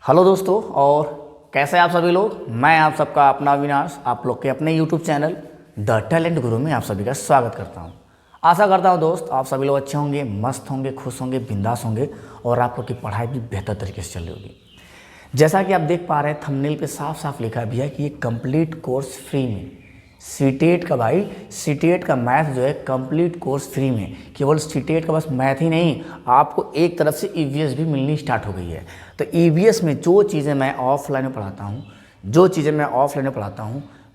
Hello दोस्तों, और कैसे आप सभी लोग। मैं आप सबका अपना अविनाश आप लोग के अपने यूट्यूब चैनल द टैलेंट गुरु में आप सभी का स्वागत करता हूं। आशा करता हूं दोस्त आप सभी लोग अच्छे होंगे, मस्त होंगे, खुश होंगे, बिंदास होंगे और आप लोग की पढ़ाई भी बेहतर तरीके से चल रही होगी। जैसा कि आप देख पा रहे हैं थंबनेल पे साफ साफ लिखा भी है कि ये कंप्लीट कोर्स फ्री में सीटेट का, भाई सीटेट का मैथ जो है कंप्लीट कोर्स फ्री में। केवल सीटेट का बस मैथ ही नहीं, आपको एक तरफ से ईवीएस भी मिलनी स्टार्ट हो गई है। तो ईवीएस में जो चीज़ें मैं ऑफलाइन में पढ़ाता हूँ,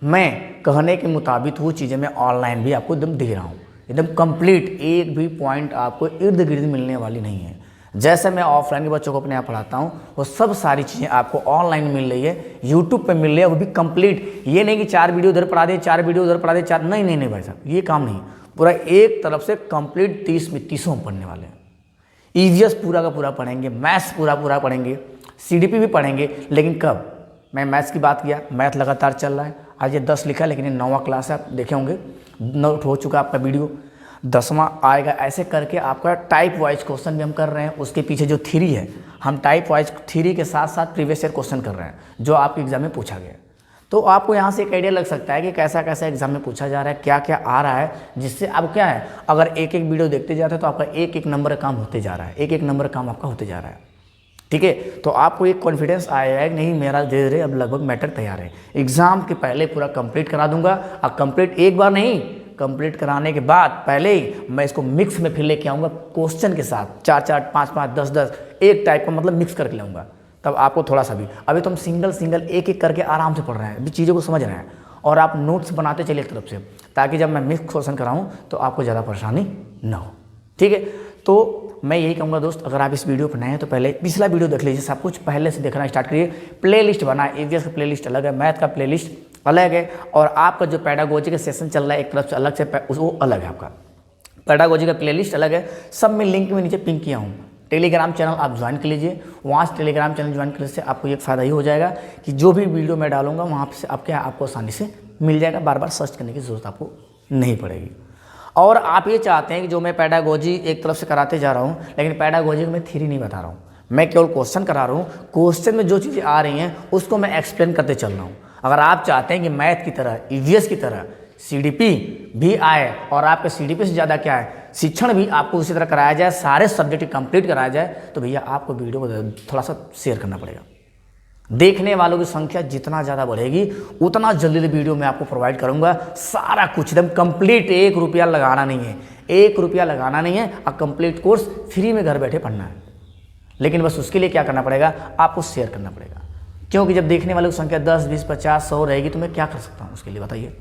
मैं कहने के मुताबिक वो चीज़ें मैं ऑनलाइन भी आपको एकदम दे रहा हूँ। एकदम कंप्लीट, एक भी पॉइंट आपको इर्द गिर्द मिलने वाली नहीं है। जैसे मैं ऑफलाइन के बच्चों को अपने यहाँ पढ़ाता हूँ वो सब सारी चीज़ें आपको ऑनलाइन मिल रही है, यूट्यूब पे मिल रही है, वो भी कंप्लीट। ये नहीं कि 4 वीडियो उधर पढ़ा दे, 4 वीडियो उधर पढ़ा दे, 4 नहीं भाई साहब, ये काम नहीं। पूरा एक तरफ से कंप्लीट 30 में 30 पढ़ने वाले हैं। ईवीएस पूरा का पूरा पढ़ेंगे, मैथ्स पूरा पढ़ेंगे, सीडीपी भी पढ़ेंगे। लेकिन कब मैं मैथ्स की बात किया, मैथ लगातार चल रहा है। आज ये 10 लिखा है लेकिन ये 9वां क्लास है, आप देखे होंगे, नोट हो चुका आपका वीडियो। 10वां आएगा। ऐसे करके आपका टाइप वाइज क्वेश्चन भी हम कर रहे हैं। उसके पीछे जो थ्योरी है, हम टाइप वाइज थ्योरी के साथ साथ प्रीवियस ईयर क्वेश्चन कर रहे हैं जो आपके एग्जाम में पूछा गया। तो आपको यहाँ से एक आइडिया लग सकता है कि कैसा कैसा एग्जाम में पूछा जा रहा है, क्या क्या आ रहा है, जिससे अब क्या है, अगर एक एक वीडियो देखते जाते हैं तो आपका एक एक नंबर का काम होते जा रहा है, एक एक नंबर का काम आपका होते जा रहा है। ठीक है, तो आपको एक कॉन्फिडेंस आया है कि नहीं मेरा धीरे धीरे अब लगभग मैटर तैयार है, एग्जाम के पहले पूरा कंप्लीट करा दूंगा। और कंप्लीट एक बार नहीं, कंप्लीट कराने के बाद पहले ही मैं इसको मिक्स में फिर लेके आऊँगा क्वेश्चन के साथ, 4 5 5 10 10 एक टाइप का मतलब मिक्स करके लाऊंगा। तब आपको थोड़ा सा भी, अभी तो हम सिंगल एक एक करके आराम से पढ़ रहे हैं, अभी चीज़ों को समझ रहे हैं और आप नोट्स बनाते चलिए एक तरफ से, ताकि जब मैं मिक्स क्वेश्चन कराऊँ तो आपको ज़्यादा परेशानी ना हो। ठीक है, तो मैं यही कहूँगा दोस्त, अगर आप इस वीडियो पर नए हैं तो पहले पिछला वीडियो देख लीजिए, सब कुछ पहले से देखना स्टार्ट करिए। प्लेलिस्ट बनाए, ईवीएस का प्लेलिस्ट अलग है, मैथ का प्लेलिस्ट अलग है, और आपका जो पेडागोजी का सेशन चल रहा है एक तरफ से अलग से, वो अलग है। आपका पेडागोजी का प्लेलिस्ट अलग है। सब में लिंक में नीचे पिन किया हूँ। टेलीग्राम चैनल आप ज्वाइन कर लीजिए, वहाँ से टेलीग्राम चैनल ज्वाइन करने से आपको एक फ़ायदा ही हो जाएगा कि जो भी वीडियो मैं डालूंगा वहाँ से आपको आसानी से मिल जाएगा, बार बार सर्च करने की ज़रूरत आपको नहीं पड़ेगी। और आप ये चाहते हैं कि जो मैं पेडागोजी एक तरफ से कराते जा रहा हूँ, लेकिन पेडागोजी को मैं थ्योरी नहीं बता रहा हूँ, मैं केवल क्वेश्चन करा रहा हूँ। क्वेश्चन में जो चीज़ें आ रही हैं उसको मैं एक्सप्लेन करते चल रहा हूँ। अगर आप चाहते हैं कि मैथ की तरह, ईवीएस की तरह सीडीपी भी आए और आपके सीडीपी से ज़्यादा क्या है, शिक्षण भी आपको उसी तरह कराया जाए, सारे सब्जेक्ट कंप्लीट कराया जाए, तो भैया आपको वीडियो को थोड़ा सा शेयर करना पड़ेगा। देखने वालों की संख्या जितना ज़्यादा बढ़ेगी उतना जल्दी वीडियो मैं आपको प्रोवाइड करूंगा। सारा कुछ एकदम कंप्लीट, 1 रुपया लगाना नहीं है, 1 रुपया लगाना नहीं है, और कंप्लीट कोर्स फ्री में घर बैठे पढ़ना है। लेकिन बस उसके लिए क्या करना पड़ेगा, आपको शेयर करना पड़ेगा। क्योंकि जब देखने वालों की संख्या 10 20 50 100 रहेगी तो मैं क्या कर सकता हूँ उसके लिए, बताइए।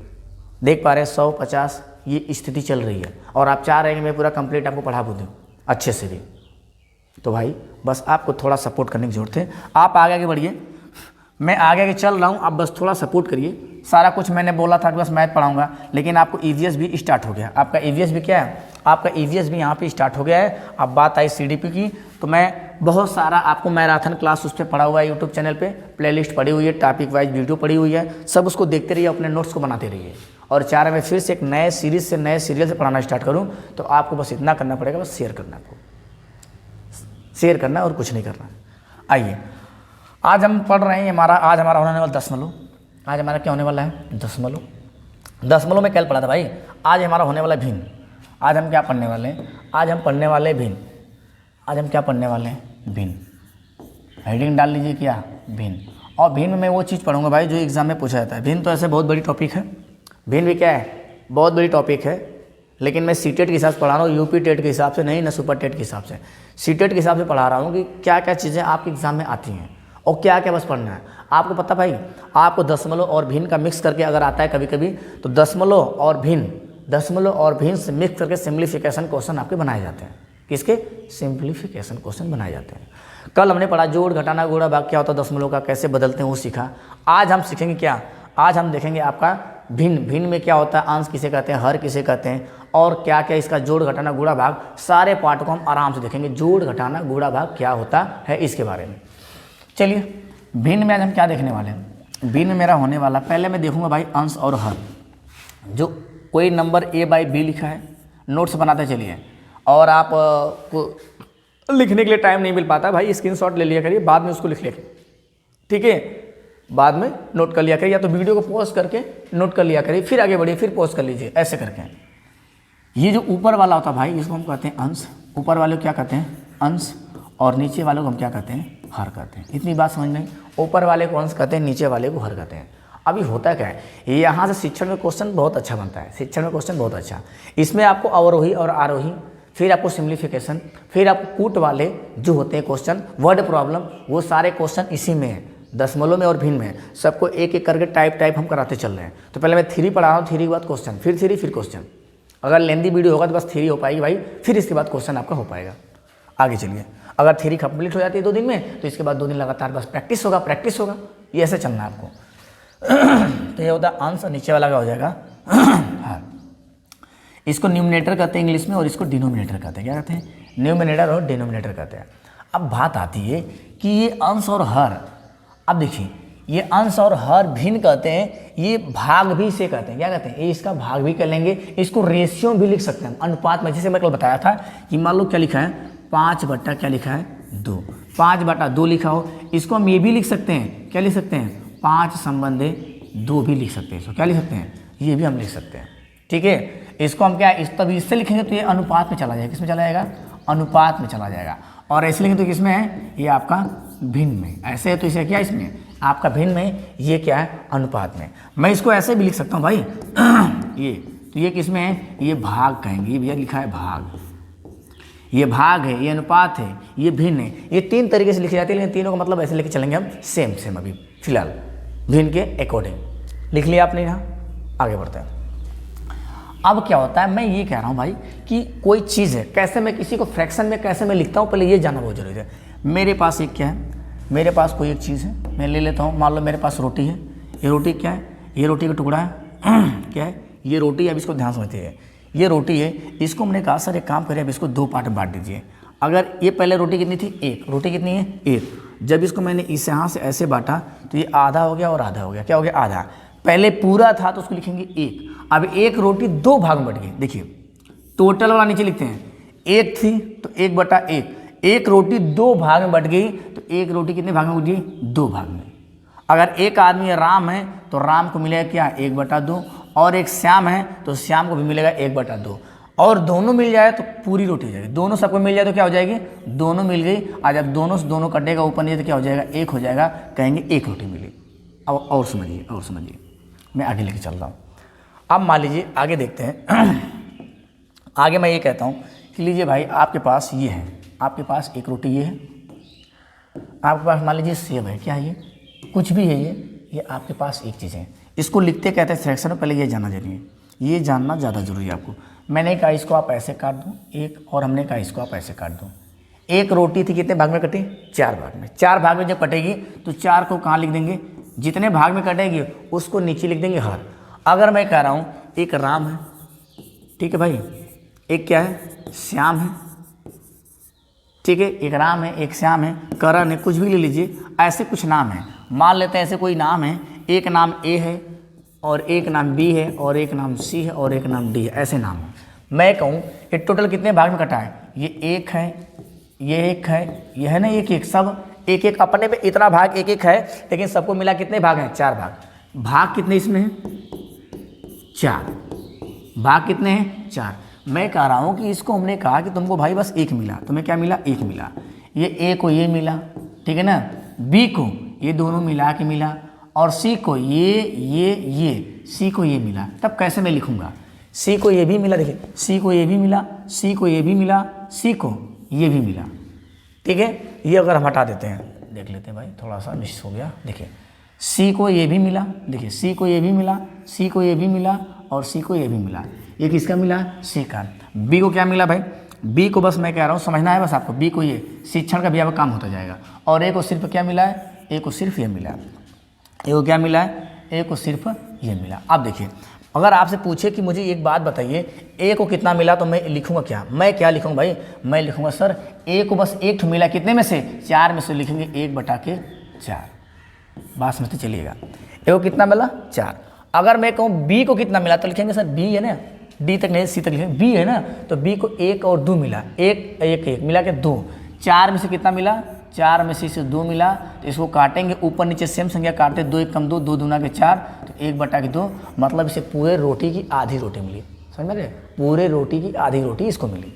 देख पा रहे हैं 100 50 ये स्थिति चल रही है, और आप चाह रहे हैं कि मैं पूरा कंप्लीट आपको पढ़ा दूँ अच्छे से भी। तो भाई बस आपको थोड़ा सपोर्ट करने की जरूरत है। आप आगे बढ़िए, मैं आगे चल रहा हूँ, आप बस थोड़ा सपोर्ट करिए। सारा कुछ मैंने बोला था कि बस मैथ पढ़ाऊंगा, लेकिन आपको ईवीएस भी स्टार्ट हो गया। आपका ईवीएस भी क्या है, आपका ईवीएस भी यहाँ पे स्टार्ट हो गया है। अब बात आई सीडीपी की, तो मैं बहुत सारा आपको मैराथन क्लास उस पर पढ़ा हुआ है, यूट्यूब चैनल पे प्लेलिस्ट पड़ी हुई है, टॉपिक वाइज वीडियो पड़ी हुई है, सब उसको देखते रहिए, अपने नोट्स को बनाते रहिए। और 4 मैं फिर से एक नए सीरीज से, नए सीरियल से पढ़ाना स्टार्ट करूँ, तो आपको बस इतना करना पड़ेगा, बस शेयर करना, आपको शेयर करना और कुछ नहीं करना। आइए, आज हम पढ़ रहे हैं, आज हमारा होने वाला दशमलव। आज हमारा क्या होने वाला है, दशमलव में कल पढ़ा था भाई। आज हमारा होने वाला भिन्न। आज हम क्या पढ़ने वाले हैं, आज हम पढ़ने वाले भिन्न। आज हम क्या पढ़ने वाले हैं, भिन्न। हेडिंग डाल लीजिए क्या, भिन्न। और भिन्न में वो चीज़ पढ़ूंगा भाई जो एग्जाम में पूछा जाता है। भिन्न तो ऐसे बहुत बड़ी टॉपिक है, भिन्न भी क्या है, बहुत बड़ी टॉपिक है, लेकिन मैं सीटेट के हिसाब से पढ़ा रहा हूँ, यूपी टेट के हिसाब से नहीं, ना सुपर टेट के हिसाब से, सीटेट के हिसाब से पढ़ा रहा हूँ कि क्या क्या चीज़ें आपके एग्जाम में आती हैं और क्या क्या बस पढ़ना है। आपको पता भाई, आपको दशमलव और भिन्न का मिक्स करके अगर आता है कभी कभी, तो दशमलव और भिन्न से मिक्स करके सिंप्लीफिकेशन क्वेश्चन आपके बनाए जाते हैं। किसके, सिंप्लीफिकेशन क्वेश्चन बनाए जाते हैं। कल हमने पढ़ा जोड़ घटाना गुणा भाग क्या होता है दशमलव का, कैसे बदलते हैं वो सीखा। आज हम सीखेंगे क्या, आज हम देखेंगे आपका भिन्न में क्या होता है, अंश किसे कहते हैं, हर किसे कहते हैं, और क्या क्या इसका जोड़ घटाना गुणा भाग, सारे पार्ट को हम आराम से देखेंगे। जोड़ घटाना गुणा भाग क्या होता है इसके बारे में। चलिए, भिन्न में आज हम क्या देखने वाले हैं। भिन्न मेरा होने वाला, पहले मैं देखूंगा भाई अंश और हर। जो कोई नंबर a/b लिखा है, नोट्स बनाते चलिए, और आप को लिखने के लिए टाइम नहीं मिल पाता भाई, स्क्रीनशॉट ले लिया करिए, बाद में उसको लिख लिया ठीक है, बाद में नोट कर लिया करिए, या तो वीडियो को पॉज करके नोट कर लिया करिए, फिर आगे बढ़िए, फिर पॉज कर लीजिए, ऐसे करके। ये जो ऊपर वाला होता है भाई, इसको हम कहते हैं अंश। ऊपर वाले को क्या कहते हैं? अंश। और नीचे वाले को हम क्या कहते हैं? हर कहते हैं। इतनी बात समझ में? ऊपर वाले को अंश कहते हैं, नीचे वाले को हर कहते हैं। अभी होता क्या है, यहाँ से शिक्षण में क्वेश्चन बहुत अच्छा बनता है, शिक्षण में क्वेश्चन बहुत अच्छा। इसमें आपको अवरोही और आरोही, फिर आपको सिम्प्लीफिकेशन, फिर आपको कूट वाले जो होते हैं क्वेश्चन, वर्ड प्रॉब्लम, वो सारे क्वेश्चन इसी में है, दशमलव में और भिन्न में। सबको एक एक करके टाइप हम कराते चल रहे हैं। तो पहले मैं थ्री पढ़ा रहा हूँ, थ्री के बाद क्वेश्चन, फिर थ्री, फिर क्वेश्चन। अगर लेंदी वीडियो होगा तो बस थ्री हो पाएगी भाई, फिर इसके बाद क्वेश्चन आपका हो पाएगा। आगे चलिए, अगर थ्री कंप्लीट हो जाती है 2 दिन में, तो इसके बाद 2 दिन लगातार बस प्रैक्टिस होगा, ये ऐसे चलना है आपको। तो ये होता है अंश, नीचे वाला का हो जाएगा हाँ। इसको न्यूमिनेटर कहते हैं इंग्लिश में, और इसको डिनोमिनेटर कहते हैं। क्या कहते हैं? न्यूमिनेटर और डिनोमिनेटर कहते हैं। अब बात आती है कि ये अंश और हर, अब देखिए ये अंश और हर भिन्न कहते हैं, ये भाग भी से कहते हैं। क्या कहते हैं? ये इसका भाग भी कर लेंगे, इसको रेशियो भी लिख सकते हैं, अनुपात में। जैसे मैं कल बताया था कि मान लो क्या लिखा है, 5/, क्या लिखा है? 2, 5/2 लिखा हो, इसको हम ये भी लिख सकते हैं। क्या लिख सकते हैं? 5/2 भी लिख सकते हैं। इसको क्या लिख सकते हैं? ये भी हम लिख सकते हैं। ठीक है, इसको हम क्या इस तब इससे लिखेंगे तो ये अनुपात में चला जाएगा। किस में चला जाएगा? अनुपात में चला जाएगा। और ऐसे लिखेंगे तो किसमें है? ये आपका भिन्न में। ऐसे है तो इसे क्या इसमें आपका भिन्न में, ये क्या है? अनुपात में। मैं इसको ऐसे भी लिख सकता हूँ भाई ये तो ये किसमें है? ये भाग कहेंगे, ये भैया लिखा है भाग, ये भाग है, ये अनुपात है, ये भिन्न है। ये 3 तरीके से लिखी जाती है, लेकिन तीनों का मतलब ऐसे लेके चलेंगे हम सेम अभी फिलहाल भिन्न के अकॉर्डिंग। लिख लिया आपने? यहाँ आगे बढ़ते हैं। अब क्या होता है, मैं ये कह रहा हूँ भाई कि कोई चीज़ है, कैसे मैं किसी को फ्रैक्शन में कैसे मैं लिखता हूँ, पहले ये जानना बहुत जरूरी है। मेरे पास एक क्या है, मेरे पास कोई एक चीज़ है, मैं ले लेता हूँ। मान लो मेरे पास रोटी है, ये रोटी क्या है? ये रोटी का टुकड़ा है क्या है? ये रोटी है। अब इसको ध्यान समझते हैं, ये रोटी है, इसको हमने कहा सर एक काम करें, अब इसको 2 पार्ट में बांट दीजिए। अगर ये पहले रोटी कितनी थी? 1। रोटी कितनी है? 1। जब इसको मैंने इस यहाँ से ऐसे बांटा तो ये आधा हो गया और आधा हो गया। क्या हो गया? आधा। पहले पूरा था तो उसको लिखेंगे 1। अब 1 रोटी 2 भाग में बट गई। देखिए टोटल वाला नीचे लिखते हैं, 1 थी तो 1/1। 1 रोटी 2 भाग में बट गई तो 1 रोटी कितने भाग में बट गई? 2 भाग में। अगर एक आदमी राम है तो राम को मिलेगा क्या? 1/2। और एक श्याम है तो श्याम को भी मिलेगा 1/2। और दोनों मिल जाए तो पूरी रोटी हो जाएगी। दोनों सबको मिल जाए तो क्या हो जाएगी? दोनों मिल गई। आज जब दोनों से दोनों कटेगा ऊपर नीचे तो क्या हो जाएगा? 1 हो जाएगा, कहेंगे 1 रोटी मिली। अब और समझिए, मैं आगे लेके चल रहा हूँ। अब मान लीजिए आगे देखते हैं आगे मैं ये कहता हूँ कि लीजिए भाई आपके पास ये है, आपके पास एक रोटी ये है, आपके पास मान लीजिए सेब है, क्या है ये? कुछ भी है ये आपके पास एक चीज़ है। इसको लिखते कहते हैं फ्रैक्शन में, पहले ये जानना जरूरी है, ये जानना ज़्यादा जरूरी है आपको। मैंने कहा इसको आप ऐसे काट दो एक, और हमने कहा इसको आप ऐसे काट दो। एक रोटी थी कितने भाग में कटी? 4 भाग में। 4 भाग में जब कटेगी तो 4 को कहाँ लिख देंगे? जितने भाग में कटेगी उसको नीचे लिख देंगे हर। अगर मैं कह रहा हूँ एक राम है, ठीक है भाई, एक क्या है? श्याम है, ठीक है, एक राम है, एक श्याम है, करण है, कुछ भी ले लीजिए, ऐसे कुछ नाम है। मान लेते हैं ऐसे कोई नाम है, एक नाम ए है और एक नाम बी है और एक नाम सी है और एक नाम डी है, ऐसे नाम है। मैं कहूँ ये टोटल कितने भाग में कटा है? ये 1 है, ये 1 है, ये है ना, एक सब एक एक अपने में इतना भाग एक एक है, लेकिन सबको मिला कितने भाग हैं? 4 भाग। भाग कितने इसमें हैं? 4 भाग कितने हैं? 4। मैं कह रहा हूँ कि इसको हमने कहा कि तुमको भाई बस 1 मिला, तुम्हें क्या मिला? 1 मिला। ये ए को ये मिला, ठीक है ना, बी को ये दोनों मिला के मिला, और सी को ये सी को ये मिला। तब कैसे मैं लिखूँगा? सी को ये भी मिला, देखिए सी को ये भी मिला, सी को ये भी मिला, सी को ये भी मिला, ठीक है। ये अगर हम हटा देते हैं, देख लेते हैं भाई, थोड़ा सा मिस हो गया। देखिए सी को ये भी मिला, देखिए सी को ये भी मिला, सी को ये भी मिला और सी को ये भी मिला। ये किसका मिला? सी का। बी को क्या मिला भाई? बी को बस मैं कह रहा हूँ समझना है बस आपको, बी को ये शिक्षण का भी अब काम होता जाएगा। और ए को सिर्फ क्या मिला है? ए को सिर्फ ये मिला। ए को क्या मिला है? ए को सिर्फ ये मिला। अब देखिए अगर आपसे पूछे कि मुझे एक बात बताइए, ए को कितना मिला, तो मैं लिखूंगा क्या? मैं क्या लिखूंगा भाई? मैं लिखूंगा सर ए को बस 1 मिला, कितने में से? 4 में से। लिखेंगे 1/4। बात समझते चलिएगा। ए को कितना मिला? 4। अगर मैं कहूँ बी को कितना मिला, तो लिखेंगे सर बी है ना, डी तक नहीं सी तक लिखेंगे, बी है ना, तो बी को 1 और 2 मिला, 1 मिला के 2। 4 में से कितना मिला? 4 में से इसे 2 मिला, तो इसको काटेंगे ऊपर नीचे सेम संख्या काटते, 2 1 कम 2, 2 दूना के 4, तो 1/2, मतलब इसे पूरे रोटी की आधी रोटी मिली। समझ में रहे, पूरे रोटी की आधी रोटी इसको मिली।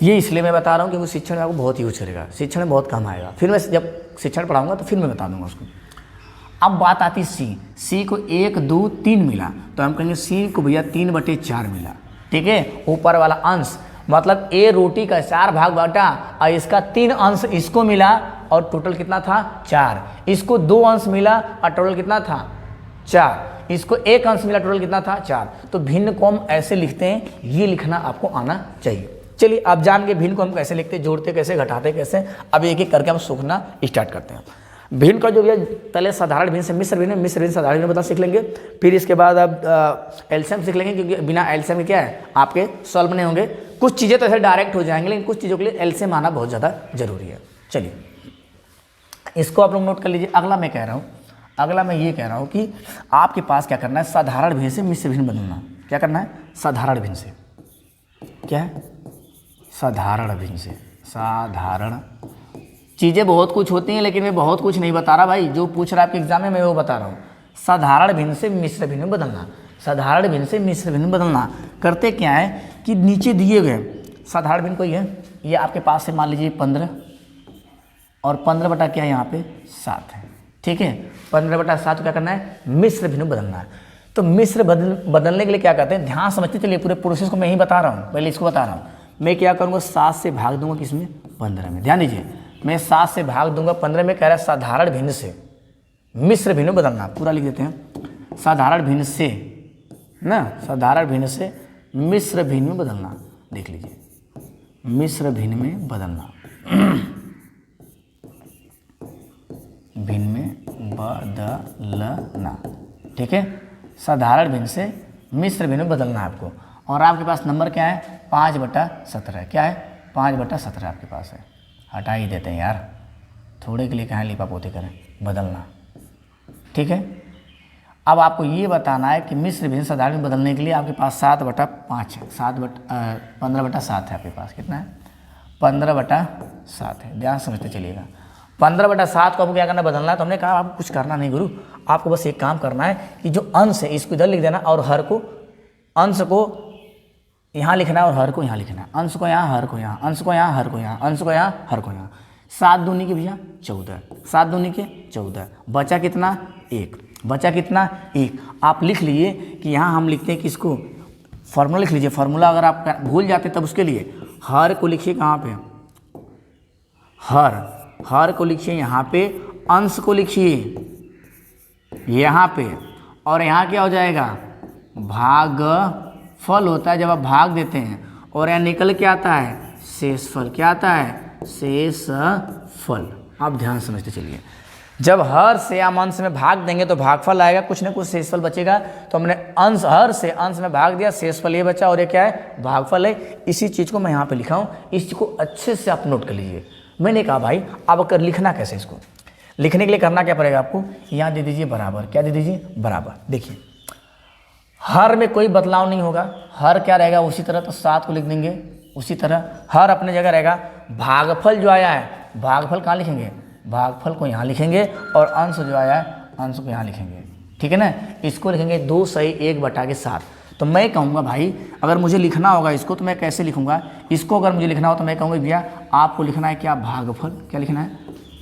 ये इसलिए मैं बता रहा हूँ क्योंकि शिक्षण में आपको बहुत यूज करेगा, शिक्षण में बहुत काम आएगा। फिर मैं जब शिक्षण पढ़ाऊँगा तो फिर मैं बता दूँगा उसको। अब बात आती सी को 1 2 3 मिला, तो हम कहेंगे सी को भैया 3/4 मिला। ठीक है, ऊपर वाला अंश मतलब ए रोटी का 4 भाग बांटा और इसका 3 अंश इसको मिला और टोटल कितना था 4। इसको 2 अंश मिला और टोटल कितना था 4। इसको 1 अंश मिला, टोटल कितना था 4। तो भिन्न को हम ऐसे लिखते हैं, ये लिखना आपको आना चाहिए। चलिए आप जान के भिन्न को हम कैसे लिखते, जोड़ते कैसे, घटाते कैसे, अब एक एक करके हम सीखना स्टार्ट करते हैं। भिन्न का जो भैया पहले साधारण भिन्न से मिश्र भिन्न साधारण भिन्न बता सीख लेंगे। फिर इसके बाद अब एलसीएम सीख लेंगे, क्योंकि बिना एलसीएम के क्या है आपके सॉल्व नहीं होंगे। कुछ चीज़ें तो ऐसे डायरेक्ट हो जाएंगे, लेकिन कुछ चीज़ों के लिए एलसीएम आना बहुत ज़्यादा जरूरी है। चलिए इसको आप लोग नोट कर लीजिए। अगला मैं कह रहा हूँ, अगला मैं ये कह रहा हूँ कि आपके पास क्या करना है, साधारण भिन्न से मिश्र भिन्न बदलना। क्या करना है, साधारण भिन्न से, क्या है, साधारण भिन्न से। साधारण चीज़ें बहुत कुछ होती हैं, लेकिन मैं बहुत कुछ नहीं बता रहा भाई, जो पूछ रहा है आपके एग्जाम में मैं वो बता रहा हूँ। साधारण भिन्न से मिश्र भिन्न में बदलना। साधारण भिन्न से मिश्र भिन्न में बदलना करते क्या है कि नीचे दिए गए साधारण भिन्न कोई है, ये आपके पास से मान लीजिए 15 और 15 क्या है यहाँ पे 7 है। ठीक है, 15/7 क्या करना है, मिश्र भिन्न में बदलना है। तो मिश्र बदलने के लिए क्या करते हैं, ध्यान समझते चलिए, पूरे प्रोसेस को मैं ही बता रहा हूँ, पहले इसको बता रहा हूँ। मैं क्या करूँगा, 7 से भाग दूंगा किसमें, 15 में। ध्यान दीजिए, मैं 7 से भाग दूंगा 15 में, कह रहा है साधारण भिन्न से मिश्र भिन्न बदलना। पूरा लिख देते हैं, साधारण भिन्न से ना, साधारण भिन्न से मिश्र भिन्न में बदलना। देख लीजिए, मिश्र भिन्न में बदलना, भिन्न में बदलना। ठीक है, साधारण भिन्न से मिश्र भिन्न में बदलना है आपको। और आपके पास नंबर क्या है, 5/17। क्या है, 5/17 आपके पास है। हटा ही देते हैं यार, थोड़े के लिए कहाँ लिपापोती करें, बदलना। ठीक है, अब आपको ये बताना है कि मिश्र भिन्न साधारण में बदलने के लिए आपके पास 7/5 है। 15/7 है आपके पास। कितना है, 15/7 है। ध्यान समझते चलिएगा, 15/7 को आपको क्या करना, बदलना है। तो हमने कहा आपको कुछ करना नहीं गुरु, आपको बस एक काम करना है कि जो अंश है इसको इधर लिख देना, और हर को, अंश को यहाँ लिखना है और हर को यहाँ लिखना है। अंश को यहाँ, हर को यहाँ, अंश को यहाँ, हर को यहाँ, अंश को यहाँ, हर को यहाँ। 7 दूनी के भैया 14, 7 दूनी के 14, बचा कितना 1, बचा कितना 1। आप लिख लीजिए कि यहाँ हम लिखते हैं कि इसको फॉर्मूला लिख लीजिए। फॉर्मूला अगर आप भूल जाते तब उसके लिए हर को लिखिए कहाँ पे, हर को लिखिए यहाँ पे, अंश को लिखिए यहाँ पे, और यहाँ क्या हो जाएगा, भागफल होता है जब आप भाग देते हैं, और यहाँ निकल के आता है शेषफल। क्या आता है, शेषफल। आप ध्यान समझते चलिए, जब हर से हम अंश में भाग देंगे तो भागफल आएगा, कुछ ना कुछ शेषफल बचेगा। तो हमने अंश, हर से अंश में भाग दिया, शेषफल ये बचा, और ये क्या है, भागफल है। इसी चीज़ को मैं यहाँ पे लिखा हूँ, इस चीज़ को अच्छे से आप नोट कर लीजिए। मैंने कहा भाई अब अगर लिखना कैसे, इसको लिखने के लिए करना क्या पड़ेगा आपको, यहाँ दे दीजिए बराबर। क्या दे दीजिए, बराबर। देखिए हर में कोई बदलाव नहीं होगा, हर क्या रहेगा उसी तरह, तो 7 को लिख देंगे उसी तरह, हर अपने जगह रहेगा। भागफल जो आया है, भागफल कहाँ लिखेंगे, भागफल को यहाँ लिखेंगे, और अंश जो आया है अंश को यहाँ लिखेंगे। ठीक है ना, इसको लिखेंगे 2 सही 1/7। तो मैं कहूँगा भाई अगर मुझे लिखना होगा इसको तो मैं कैसे लिखूँगा, इसको अगर मुझे लिखना हो तो मैं कहूँगा भैया आपको लिखना है क्या, भागफल। क्या लिखना है,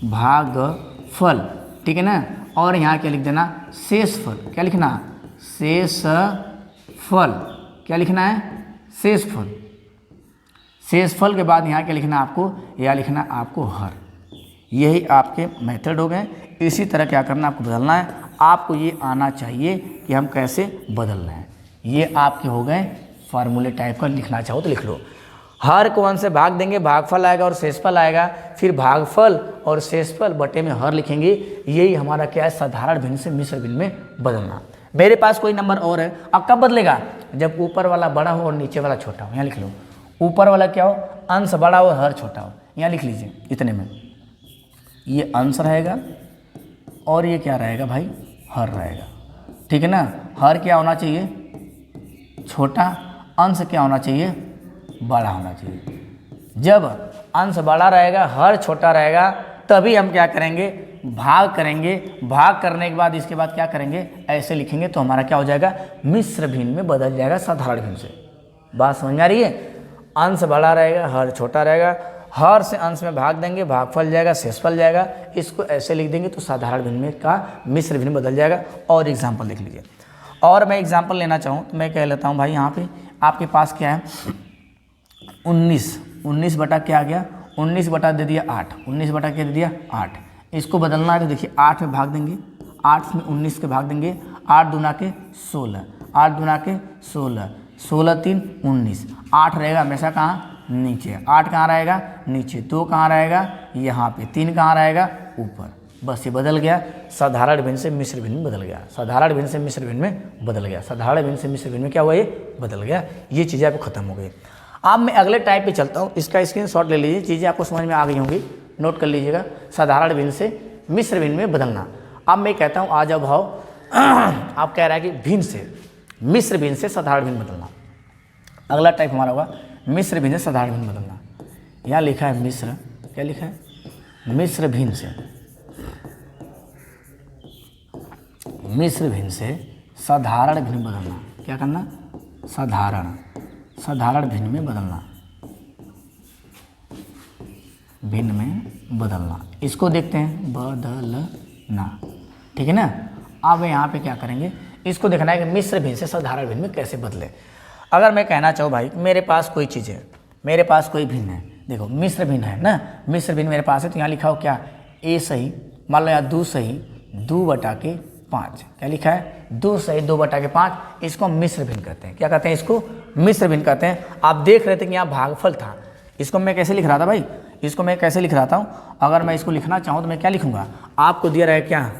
भागफल। ठीक है ना, और यहाँ क्या लिख देना, शेषफल। क्या लिखना, शेषफल। क्या लिखना है, शेषफल। शेषफल के बाद यहाँ क्या लिखना है आपको, या लिखना है आपको हर। यही आपके मेथड हो गए। इसी तरह क्या करना, आपको बदलना है। आपको ये आना चाहिए कि हम कैसे बदल रहे हैं। ये आपके हो गए फार्मूले टाइप का, लिखना चाहो तो लिख लो। हर को 1 से भाग देंगे, भागफल आएगा और शेषफल आएगा, फिर भागफल और शेषफल बटे में हर लिखेंगे। यही हमारा क्या है, साधारण भिन्न से मिश्र भिन्न में बदलना। मेरे पास कोई नंबर और है, अब कब बदलेगा, जब ऊपर वाला बड़ा हो और नीचे वाला छोटा हो। यहाँ लिख लो, ऊपर वाला क्या हो, अंश बड़ा हो, हर छोटा हो। यहाँ लिख लीजिए, इतने में ये अंश रहेगा और ये क्या रहेगा भाई, हर रहेगा। ठीक है ना, हर क्या होना चाहिए, छोटा, अंश क्या होना चाहिए, बड़ा होना चाहिए। जब अंश बड़ा रहेगा, हर छोटा रहेगा, तभी हम क्या करेंगे, भाग करेंगे। भाग करने के बाद इसके बाद क्या करेंगे, ऐसे लिखेंगे तो हमारा क्या हो जाएगा, मिश्र भिन्न में बदल जाएगा साधारण भिन्न से। बात समझ आ रही है? अंश बड़ा रहेगा, हर छोटा रहेगा, हर से अंश में भाग देंगे, भागफल जाएगा, शेषफल जाएगा, इसको ऐसे लिख देंगे तो साधारण भिन्न में का मिश्र भिन्न बदल जाएगा। और एग्जाम्पल देख लीजिए, और मैं एग्जाम्पल लेना चाहूँ तो मैं कह लेता हूँ भाई, यहाँ पे आपके पास क्या है, 19 बटा क्या आ गया, 19 बटा दे दिया 8, 19 बटा क्या दे दिया 8। इसको बदलना है तो देखिए 8 में भाग देंगे, 8 में 19 के भाग देंगे, 8 दूना के 16, 8 दूना के 16, 16 3 19, 8 रहेगा हमेशा कहाँ, नीचे। 8 कहाँ रहेगा, नीचे। 2 कहाँ रहेगा, यहाँ पे। 3 कहाँ रहेगा, ऊपर। बस ये बदल गया, साधारण भिन्न से मिश्र भिन्न में बदल गया, साधारण भिन्न से मिश्र भिन्न में बदल गया, साधारण भिन्न से मिश्र भिन्न में क्या हुआ, ये बदल गया। ये चीज़ें आपको खत्म हो गई। अब मैं अगले टाइप पे चलता हूँ, इसका स्क्रीनशॉट ले लीजिए, चीज़ें आपको समझ में आ गई होंगी, नोट कर लीजिएगा। साधारण भिन्न से मिश्र भिन्न में बदलना। अब मैं कहता हूँ आ जाओ भाव, आप कह रहा है कि भिन्न से मिश्र भिन्न से साधारण भिन्न बदलना। अगला टाइप हमारा होगा मिश्र भिन्न से साधारण भिन्न बदलना। यहाँ लिखा है मिश्र, क्या लिखा है, मिश्र भिन्न से, मिश्र भिन्न से साधारण भिन्न बदलना। क्या करना, साधारण भिन्न में बदलना, भिन्न में बदलना। इसको देखते हैं, बदलना, ठीक है ना। अब यहाँ पे क्या करेंगे, इसको देखना है कि मिश्र भिन्न से साधारण भिन्न में कैसे बदले। अगर मैं कहना चाहूँ भाई, मेरे पास कोई चीज़ है, मेरे पास कोई भिन्न है, देखो मिश्र भिन्न है ना, मिश्र भिन्न मेरे पास है, तो यहाँ लिखा हो क्या, ए सही, मान लो यहाँ 2 सही 2 बटा के 5, क्या लिखा है, 2 सही 2 बटा के 5। इसको हम मिश्र भिन्न कहते हैं। क्या कहते हैं, इसको मिश्र भिन्न कहते हैं। आप देख रहे थे कि यहाँ भागफल था, इसको मैं कैसे लिख रहा था भाई, इसको मैं कैसे लिख रहा था, अगर मैं इसको लिखना चाहूँ तो मैं क्या लिखूँगा, आपको दिया रहा क्या,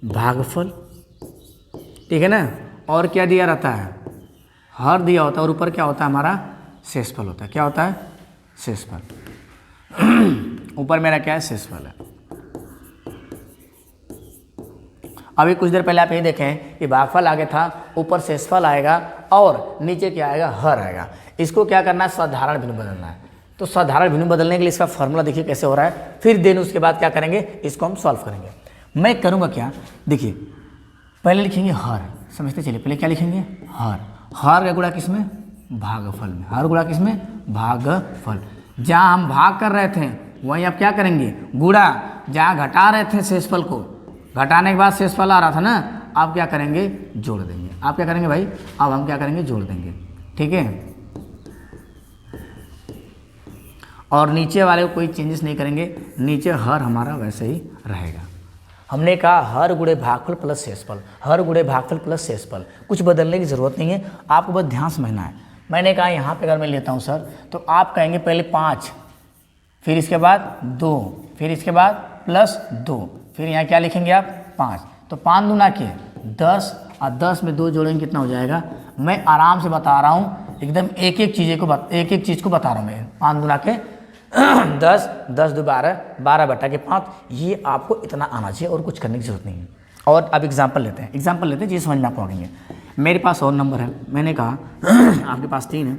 भागफल, ठीक है ना, और क्या दिया रहता है, हर दिया होता है, और ऊपर क्या होता है हमारा, शेषफल होता है। क्या होता है, शेषफल। ऊपर मेरा क्या है, शेषफल है। अभी कुछ देर पहले आप ये देखें कि भागफल आगे था, ऊपर शेषफल आएगा और नीचे क्या आएगा, हर आएगा। इसको क्या करना है, साधारण भिन्न बदलना है। तो साधारण भिन्न बदलने के लिए इसका फॉर्मूला देखिए कैसे हो रहा है, फिर देन उसके बाद क्या करेंगे, इसको हम सॉल्व करेंगे। मैं करूँगा क्या, देखिए पहले लिखेंगे हर, समझते चलिए, पहले क्या लिखेंगे, हर। हर का गुणा किसमें, भागफल में। हर गुणा किसमें, भागफल। जहाँ हम भाग कर रहे थे वहीं आप क्या करेंगे, गुणा। जहाँ घटा रहे थे शेषफल को, घटाने के बाद शेषफल आ रहा था ना, आप क्या करेंगे, जोड़ देंगे। आप क्या करेंगे भाई, अब हम क्या करेंगे, जोड़ देंगे, ठीक है। और नीचे वाले को कोई चेंजेस नहीं करेंगे, नीचे हर हमारा वैसे ही रहेगा। हमने कहा हर गुणे भागफल प्लस शेषफल, हर गुणे भागफल प्लस शेषफल, कुछ बदलने की ज़रूरत नहीं है, आपको बस ध्यान समझना है। मैंने कहा यहाँ पे अगर मैं लेता हूँ सर, तो आप कहेंगे पहले 5, फिर इसके बाद 2, फिर इसके बाद प्लस 2, फिर यहाँ क्या लिखेंगे आप, 5। तो 5 दूना के 10, और 10 में 2 जोड़ेंगे कितना हो जाएगा। मैं आराम से बता रहा हूँ, एकदम एक एक चीज़ को बता रहा हूँ मैं। 5 दूना के 10, 10 दो 12, 12 बटा के 5। ये आपको इतना आना चाहिए और कुछ करने की जरूरत नहीं है। और अब एग्जाम्पल लेते हैं, जी समझ में आपको आ गई है। मेरे पास और नंबर है, मैंने कहा आपके पास 3 है,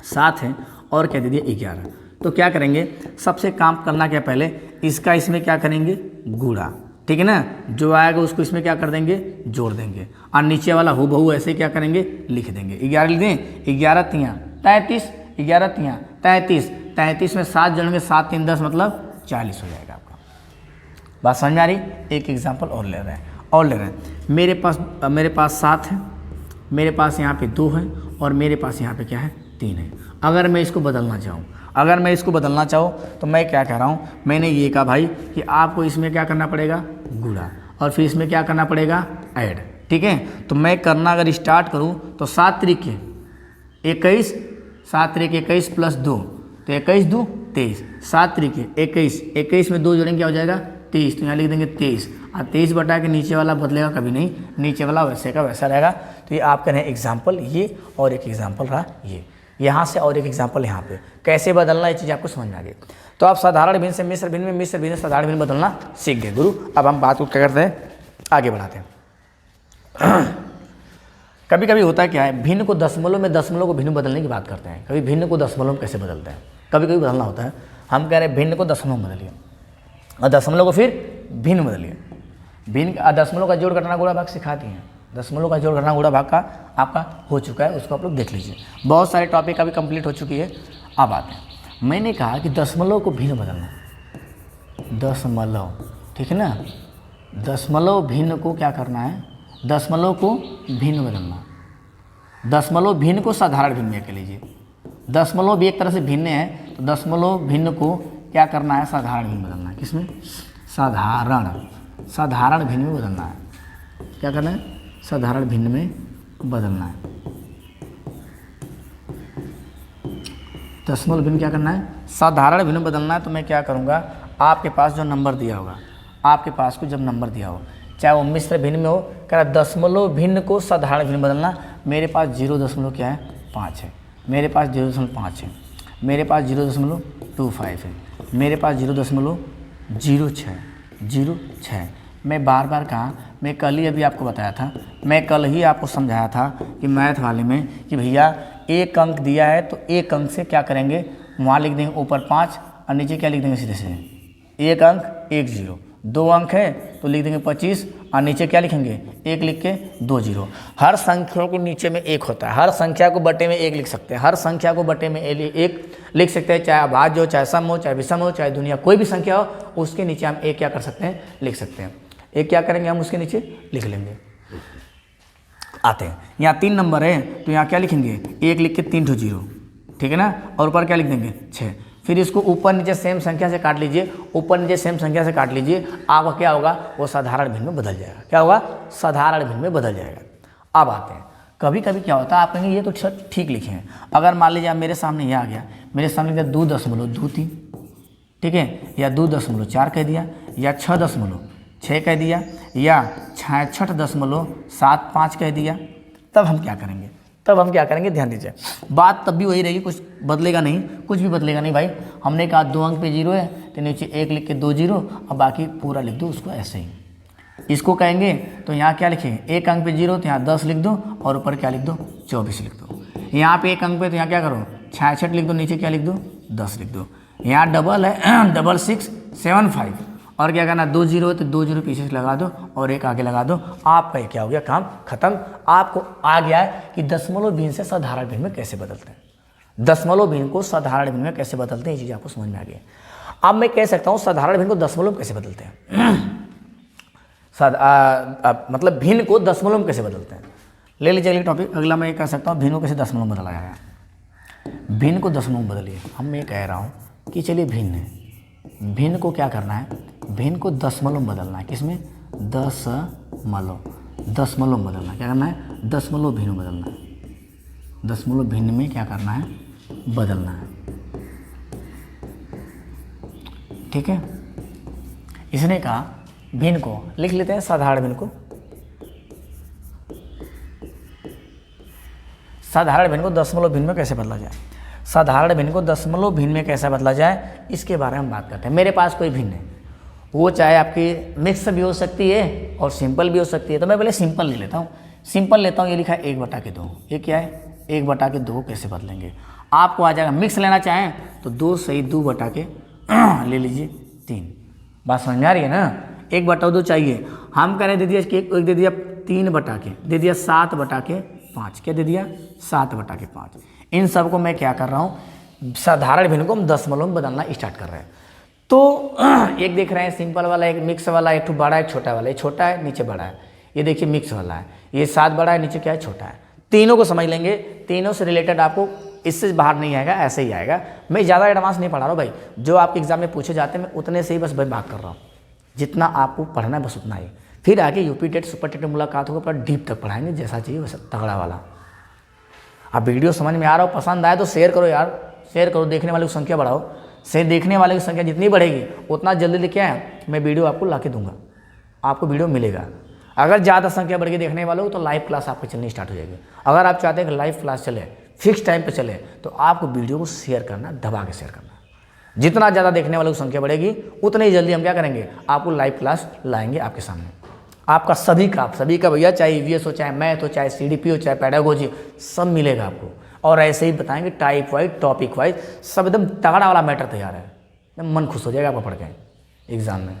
7 है, और क्या दे दिया 11। तो क्या करेंगे, सबसे काम करना क्या, पहले इसका इसमें क्या करेंगे, गुणा, ठीक है ना। जो आएगा उसको इसमें क्या कर देंगे, जोड़ देंगे, और नीचे वाला हूबहू ऐसे क्या करेंगे, लिख देंगे। 11 लिख दें, 11 तियाँ 33, 11 तियाँ 33, 33 में 7 जोड़ेंगे, 7 3 10, मतलब 40 हो जाएगा आपका। बात समझ में आ रही। एक एग्जाम्पल और ले रहे हैं, मेरे पास 7 है, मेरे पास यहाँ पे 2 है, और मेरे पास यहाँ पे क्या है, 3 है। अगर मैं इसको बदलना चाहूँ, तो मैं क्या कह रहा हूँ, मैंने ये कहा भाई कि आपको इसमें क्या करना पड़ेगा, गुणा, और फिर इसमें क्या करना पड़ेगा, ऐड, ठीक है। तो मैं करना अगर स्टार्ट करूँ तो 7 त्रिक 21, 7 त्रिक 21 प्लस 2, तो 21 2 23, 7 त्रिक 21, 21 में 2 जोड़ेंगे क्या हो जाएगा, 23। तो यहाँ लिख देंगे 23, और 23 बटा के नीचे वाला बदलेगा कभी नहीं, नीचे वाला वैसे का वैसा रहेगा। तो ये आपके रहे एग्जाम्पल ये, और एक एग्जाम्पल रहा ये, यहाँ से और एक एग्जाम्पल यहाँ पे, कैसे बदलना ये चीज़ आपको समझ में आ गई। तो आप साधारण भिन्न से मिश्र भिन्न में, मिश्र भिन्न से साधारण भिन्न बदलना सीख गए गुरु। अब हम बात को क्या करते हैं, आगे बढ़ाते हैं। कभी कभी होता है क्या है, भिन्न को दशमलव में, दशमलव को भिन्न बदलने की बात करते हैं। कभी भिन्न को दशमलव में कैसे बदलते हैं, कभी कभी बदलना होता है। हम कह रहे हैं भिन्न को दशमलव में बदलिए और दशमलव को फिर भिन्न में बदलिए। भिन्न दशमलव का जोड़ घटाना गुणा भाग सिखा दिए हैं, दशमलव का जोड़ घटाना गुणा भाग का आपका हो चुका है, उसको आप लोग देख लीजिए। बहुत सारे टॉपिक अभी कंप्लीट हो चुकी है। अब आते हैं, मैंने कहा कि दशमलव को भिन्न बदलना, दशमलव, ठीक है ना, दशमलव भिन्न को क्या करना है, दशमलव को भिन्न बदलना। दशमलव भिन्न को साधारण भिन्न में कह लीजिए। दशमलव भी एक तरह से भिन्न है, तो दशमलव भिन्न को क्या करना है, साधारण भिन्न बदलना है। किसमें, साधारण भिन्न में बदलना है। क्या करना है, साधारण भिन्न में बदलना है। दशमलव भिन्न क्या करना है, साधारण भिन्न बदलना है। तो मैं क्या करूँगा, आपके पास जो नंबर दिया होगा, आपके पास को जब नंबर दिया हो, चाहे वो मिश्र भिन्न में हो, कह रहा दशमलव भिन्न को साधारण भिन्न बदलना। मेरे पास 0.5 है, मेरे पास 0.5 है, मेरे पास 0.25 है, मेरे पास 0.06। मैं बार बार कहा, मैं कल ही अभी आपको बताया था, मैं कल ही आपको समझाया था कि मैथ वाले में कि भैया एक अंक दिया है तो एक अंक से क्या करेंगे, वहाँ लिख देंगे ऊपर 5 और नीचे क्या लिख देंगे, सीधे से एक अंक 1 0। 2 अंक है तो लिख देंगे 25 और नीचे क्या लिखेंगे, 1 लिख के 2 0। हर संख्या को नीचे में 1 होता है, हर संख्या को बटे में 1 लिख सकते हैं, हर संख्या को बटे में 1 लिख सकते हैं, चाहे अभाज्य हो, चाहे सम हो, चाहे विषम हो, चाहे दुनिया कोई भी संख्या हो, उसके नीचे हम 1 क्या कर सकते हैं, लिख सकते हैं। 1 क्या करेंगे, हम उसके नीचे लिख लेंगे। आते हैं, यहाँ 3 नंबर है तो यहाँ क्या लिखेंगे, 1 लिख के 3 0, ठीक है ना, और ऊपर क्या लिख देंगे 6। फिर इसको ऊपर नीचे सेम संख्या से काट लीजिए, ऊपर नीचे सेम संख्या से काट लीजिए, आपका क्या होगा, वो साधारण भिन्न में बदल जाएगा। क्या होगा, साधारण भिन्न में बदल जाएगा। अब आते हैं, कभी कभी क्या होता है, आप कहेंगे ये तो ठीक लिखे हैं। अगर मान लीजिए मेरे सामने ये आ गया, मेरे सामने 2.23, ठीक है, या 2.4 कह दिया, या 6.6 कह दिया, या 66.75 कह दिया, तब हम क्या करेंगे, ध्यान दीजिए। बात तब भी वही रहेगी, कुछ बदलेगा नहीं, कुछ भी बदलेगा नहीं भाई। हमने कहा 2 अंक पे 0 है तो नीचे 1 लिख के 2 0 और बाकी पूरा लिख दो उसको ऐसे ही। इसको कहेंगे तो यहाँ क्या लिखें, 1 अंक पे 0 तो यहाँ 10 लिख दो और ऊपर क्या लिख दो, 24 लिख दो। यहाँ पे 1 अंक पे तो यहाँ क्या करो, 66 लिख दो, नीचे क्या लिख दो, 10 लिख दो। यहाँ डबल है 6675 और क्या करना, 2 0 है तो 2 0 पीछे से लगा दो और 1 आगे लगा दो। आपका क्या हो गया, काम खत्म। आपको आ गया है कि दशमलव भिन्न से साधारण भिन्न में कैसे बदलते हैं, दशमलव भिन्न को साधारण भिन्न में कैसे बदलते हैं, ये चीज़ आपको समझ में आ गई। अब मैं कह सकता हूँ साधारण भिन्न को दशमलव कैसे बदलते हैं, मतलब भिन्न को दशमलव में कैसे बदलते हैं। ले लीजिए अगले टॉपिक, अगला मैं ये कह सकता हूँ भिन्न को कैसे दशमलव में बदला जाएगा। भिन्न को दशमलव में बदलिए। हम मैं कह रहा हूँ कि चलिए भिन्न है, भिन्न को क्या करना है, भिन्न को दशमलव में बदलना है। किसमें, दशमलव में बदलना है। क्या करना है, दशमलव भिन्न में बदलना है। दशमलव भिन्न में क्या करना है, बदलना है, ठीक है। इसने कहा भिन्न को लिख लेते हैं, साधारण भिन्न को, साधारण भिन्न को दशमलव भिन्न में कैसे बदला जाए, साधारण भिन्न को दशमलव भिन्न में कैसे बदला जाए, इसके बारे में हम बात करते हैं। मेरे पास कोई भिन्न है, वो चाहे आपकी मिक्स भी हो सकती है और सिंपल भी हो सकती है, तो मैं पहले सिंपल ले लेता हूँ। सिंपल लेता हूँ, ये लिखा है 1/2। ये क्या है, 1/2 कैसे बदलेंगे, आपको आ जाएगा। मिक्स लेना चाहें तो 2 सही 2/2 ले लीजिए 3। बात समझ में आ रही है ना, 1/2 चाहिए। हम कह रहे दे दिया कि एक दे दिया 3/2, दे दिया 7/5। क्या दे दिया, 7/5। इन सब को मैं क्या कर रहा हूँ, साधारण भिन्न को हम दशमलव में बदलना स्टार्ट कर रहे हैं। तो एक देख रहे हैं सिंपल वाला, एक मिक्स वाला, एक बड़ा एक छोटा वाला। ये छोटा है नीचे बड़ा है, ये देखिए मिक्स वाला है, ये 7 बड़ा है नीचे क्या है, छोटा है। तीनों को समझ लेंगे, तीनों से रिलेटेड आपको इससे बाहर नहीं आएगा, ऐसे ही आएगा। मैं ज़्यादा एडवांस नहीं पढ़ा रहा हूँ भाई, जो आपके एग्जाम में पूछे जाते हैं मैं उतने से ही बस बात कर रहा हूँ। जितना आपको पढ़ना है बस उतना ही। फिर आगे यूपी टेट सुपर टेट में मुलाकात होगा, पूरा डीप तक पढ़ाएंगे, जैसा चाहिए वैसा तगड़ा वाला। अब वीडियो समझ में आ रहा हो, पसंद आए तो शेयर करो यार, शेयर करो, देखने वाले की संख्या बढ़ाओ। से देखने वाले की संख्या जितनी बढ़ेगी उतना जल्दी लेके आए, मैं वीडियो आपको ला के दूंगा, आपको वीडियो मिलेगा। अगर ज़्यादा संख्या बढ़ के देखने वालों तो लाइव क्लास आपकी चलनी स्टार्ट हो जाएगी। अगर आप चाहते हैं कि लाइव क्लास चले, फिक्स टाइम पे चले, तो आपको वीडियो को शेयर करना, दबा के शेयर करना। जितना ज़्यादा देखने वालों की संख्या बढ़ेगी उतनी ही जल्दी हम क्या करेंगे, आपको लाइव क्लास लाएंगे आपके सामने। आपका सभी का भैया, चाहे ईवीएस हो, चाहे मैथ हो, चाहे सीडीपी हो, चाहे पेडागोजी, सब मिलेगा आपको। और ऐसे ही बताएंगे टाइप वाइज, टॉपिक वाइज, सब एकदम तगड़ा वाला मैटर तैयार है, एकदम मन खुश हो जाएगा आपका पढ़ के एग्जाम में।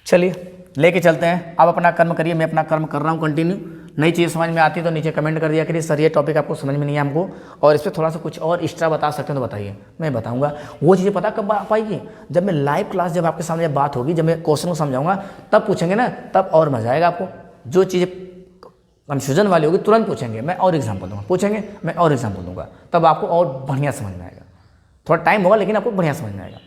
चलिए लेके चलते हैं, आप अपना कर्म करिए, मैं अपना कर्म कर रहा हूँ कंटिन्यू। नई चीज़ समझ में आती है तो नीचे कमेंट कर दिया करिए, सर ये टॉपिक आपको समझ में नहीं है हमको, और इस पर थोड़ा सा कुछ और एक्स्ट्रा बता सकते हैं तो बताइए, मैं बताऊंगा। वो चीज़ें पता कब आ पाएगी, जब मैं लाइव क्लास, जब आपके सामने बात होगी, जब मैं क्वेश्चन को समझाऊंगा तब पूछेंगे ना, तब और मजा आएगा आपको। जो चीज़ें कन्फ्यूजन वाली होगी तुरंत पूछेंगे, मैं और एग्जाम्पल दूंगा, पूछेंगे मैं और एग्जाम्पल दूंगा, तब आपको और बढ़िया समझ में आएगा। थोड़ा टाइम होगा लेकिन आपको बढ़िया समझ में आएगा।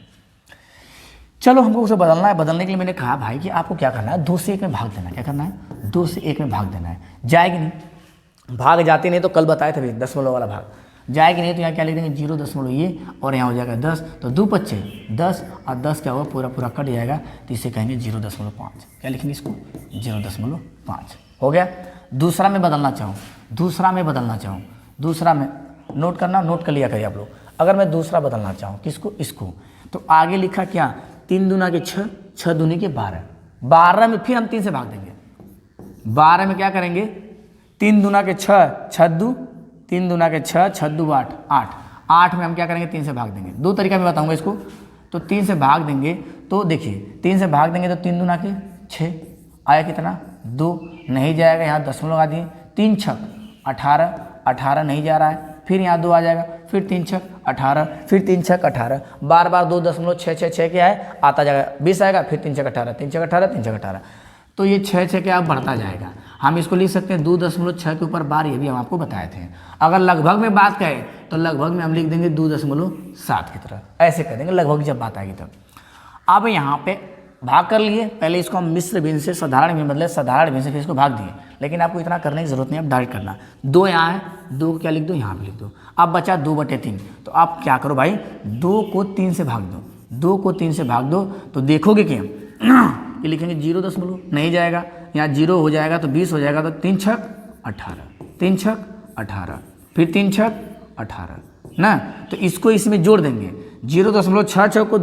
चलो हमको उसे बदलना है, बदलने के लिए मैंने कहा भाई कि आपको क्या करना है, 2 से 1 में भाग देना है। क्या करना है, 2 से 1 में भाग देना है। जाएगी नहीं, भाग जाती नहीं तो कल बताए थे भाई दशमलव वाला भाग, जाएगी नहीं तो यहाँ क्या लिख देंगे 0 दशमलव ये, और यहाँ हो जाएगा 10, तो 2 पच्चे 10 और 10 क्या होगा, पूरा पूरा कट जाएगा, तो इसे कहेंगे 0.5। क्या लिखेंगे इसको, 0.5 हो गया। दूसरा में बदलना चाहूँ, दूसरा में नोट करना, नोट कर लिया करिए आप लोग। अगर मैं दूसरा बदलना चाहूँ किसको, इसको, तो आगे लिखा क्या, 3 दूना के 6, 6 दूनी के 12, 12 में फिर हम 3 से भाग देंगे। 12 में क्या करेंगे, 3 दूना के 6, 6 दू, 3 दूना के 6, 6 दू 8, 8 में हम क्या करेंगे, 3 से भाग देंगे। 2 तरीका मैं बताऊंगा इसको, तो 3 से भाग देंगे तो देखिए 3 से भाग देंगे तो 3 दूना के 6 आया कितना, 2 नहीं जाएगा, यहाँ दशमलव लगा दिए, 3 छक 18, 18 नहीं जा रहा है, फिर यहाँ 2 आ जाएगा, फिर 3 छक 18, फिर 3 छक 18, बार बार 2.666 क्या है आता जाएगा, 20 आएगा, फिर 3 छक 18, 3 छक 18, 3 छक 18, तो ये 6 क्या बढ़ता जाएगा। हम इसको लिख सकते हैं 2.6 के ऊपर बार, ये भी हम आपको बताए थे। अगर लगभग में बात करें तो लगभग में हम लिख देंगे 2.7 की तरह, ऐसे कर देंगे लगभग जब बात आएगी तब। अब यहाँ पे भाग कर लिए, पहले इसको हम मिश्र भिन्न से साधारण भिन्न बदले, साधारण भिन्न से फिर इसको भाग दिए, लेकिन आपको इतना करने की जरूरत नहीं, आप डायरेक्ट करना। 2 यहाँ है, 2 को क्या लिख दो, यहाँ पे लिख दो। अब बचा 2/3, तो आप क्या करो भाई, 2 को 3 से भाग दो, 2 को 3 से भाग दो, तो देखोगे कि ये लिखेंगे 0 नहीं जाएगा, यहाँ 0 हो जाएगा तो 20 हो जाएगा, तो 3 छक 18, 3 छक 18, फिर 3 छक 18 ना, तो इसको इसमें जोड़ देंगे। 0.66 को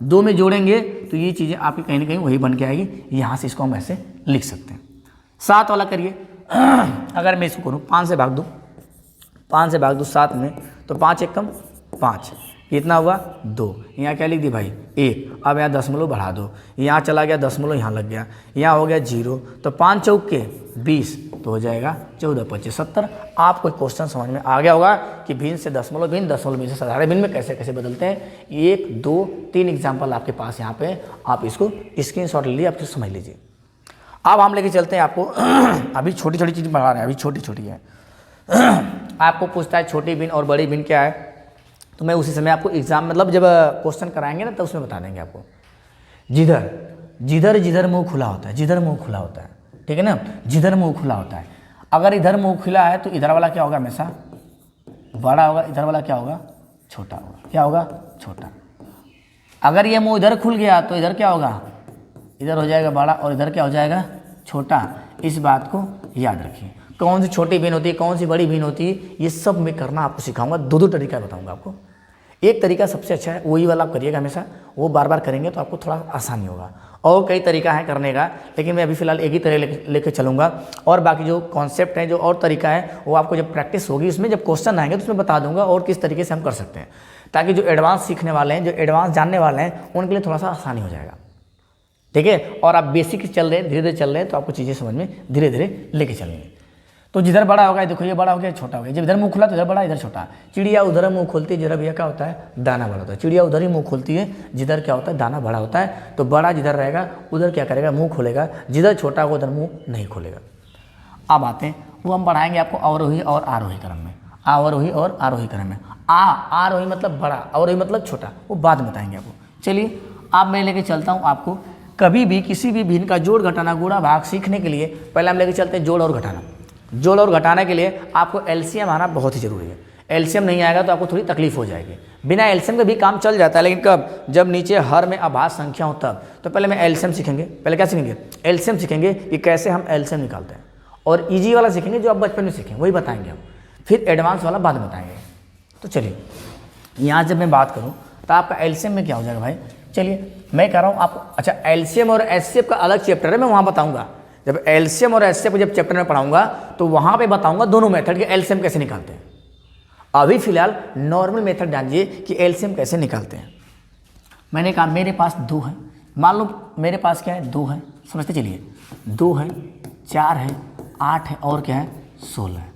2 में जोड़ेंगे तो ये चीज़ें आपकी कहीं ना कहीं वही बन के आएगी। यहाँ से इसको हम ऐसे लिख सकते हैं। 7 वाला करिए, अगर मैं इसको करूँ 5 से भाग दूँ, 5 से भाग दूँ 7 में, तो 5 एक कम 5, कितना हुआ 2, यहाँ क्या लिख दी भाई 1, अब यहाँ दशमलव बढ़ा दो, यहाँ चला गया दशमलव, यहाँ लग गया, यहाँ हो गया 0, तो 5 चौक के 20, तो हो जाएगा 14 25 70। आपको क्वेश्चन समझ में आ गया होगा कि भिन्न से दशमलव भिन्न से साधारण भिन्न में कैसे कैसे बदलते हैं। 1 2 3 एग्जाम्पल आपके पास यहाँ पे, आप इसको स्क्रीनशॉट ले लीजिए, आप समझ लीजिए। अब हम लेके चलते हैं आपको अभी छोटी छोटी चीज़ पढ़ा रहे हैं, अभी छोटी छोटी है। आपको पूछता है छोटी भिन्न और बड़ी भिन्न क्या है, तो मैं उसी समय आपको एग्जाम मतलब जब क्वेश्चन कराएंगे ना, तो उसमें बता देंगे आपको। जिधर मुंह खुला होता है, जिधर मुंह खुला होता है, ठीक है ना, जिधर मुंह खुला होता है। अगर इधर मुंह खुला है तो इधर वाला क्या होगा, हमेशा बड़ा होगा, इधर वाला क्या होगा, छोटा होगा। क्या होगा, छोटा। अगर ये मुंह इधर खुल गया तो इधर क्या होगा, इधर हो जाएगा बड़ा, और इधर क्या हो जाएगा, छोटा। इस बात को याद रखिए। कौन सी छोटी भिन्न होती है, कौन सी बड़ी भिन्न होती है, ये सब मैं करना आपको सिखाऊंगा। 2 तरीका बताऊंगा आपको। एक तरीका सबसे अच्छा है, वही वाला आप करिएगा हमेशा, वो बार बार करेंगे तो आपको थोड़ा आसानी होगा। और कई तरीका है करने का, लेकिन मैं अभी फिलहाल एक ही तरह लेके चलूँगा, और बाकी जो कॉन्सेप्ट है, जो और तरीका है, वो आपको जब प्रैक्टिस होगी उसमें, जब क्वेश्चन आएंगे तो उसमें बता दूंगा और किस तरीके से हम कर सकते हैं, ताकि जो एडवांस सीखने वाले हैं, जो एडवांस जानने वाले हैं, उनके लिए थोड़ा सा आसानी हो जाएगा। ठीक है, और आप बेसिक चल रहे हैं, धीरे धीरे चल रहे हैं, तो आपको चीज़ें समझ में धीरे धीरे लेके चलेंगे। तो जिधर बड़ा होगा, देखो ये बड़ा हो गया, छोटा हो गया। जब इधर मुंह खुला तो इधर बड़ा, इधर छोटा। चिड़िया उधर मुंह खोलती है, जिधर भैया क्या होता है, दाना बड़ा होता है। चिड़िया उधर ही मुंह खोलती है जिधर क्या होता है, दाना बड़ा होता है। तो बड़ा जिधर रहेगा उधर क्या करेगा, मुंह खोलेगा। जिधर छोटा होगा उधर मुंह नहीं खोलेगा। अब आते हैं, वो हम पढ़ाएंगे आपको अवरोही और आरोही क्रम में। अवरोही और आरोही क्रम में। आरोही मतलब बड़ा, अवरोही मतलब छोटा, वो बाद में बताएंगे आपको। चलिए अब मैं लेके चलता हूँ आपको। कभी भी किसी भी भिन्न का जोड़ घटाना गुणा भाग सीखने के लिए पहले हम लेके चलते हैं जोड़ और घटाना। जोड़ और घटाने के लिए आपको एलसीएम आना बहुत ही जरूरी है। एलसीएम नहीं आएगा तो आपको थोड़ी तकलीफ हो जाएगी। बिना एलसीएम के भी काम चल जाता है, लेकिन कब, जब नीचे हर में अभाज्य संख्या हो तब। तो पहले मैं एलसीएम सीखेंगे। पहले क्या सीखेंगे, एलसीएम सीखेंगे कि कैसे हम एलसीएम निकालते हैं, और इजी वाला सीखेंगे जो आप बचपन में सीखें, वही बताएंगे हम। फिर एडवांस वाला बाद में बताएंगे। तो चलिए यहाँ जब मैं बात करूँ तो आपका एलसीएम में क्या हो जाएगा भाई। चलिए मैं कह रहा हूँ आपको, अच्छा एलसीएम और एचसीएफ का अलग चैप्टर है, मैं वहाँ बताऊँगा। जब एलसीएम और एचसीएफ जब चैप्टर में पढ़ाऊंगा तो वहाँ पे बताऊंगा दोनों मेथड के एलसीएम कैसे निकालते हैं। अभी फिलहाल नॉर्मल मेथड जानिए कि एलसीएम कैसे निकालते हैं। मैंने कहा मेरे पास 2 है, मान लो मेरे पास क्या है 2 है, समझते चलिए 2 है, 4 है, 8 है और क्या है 16 है।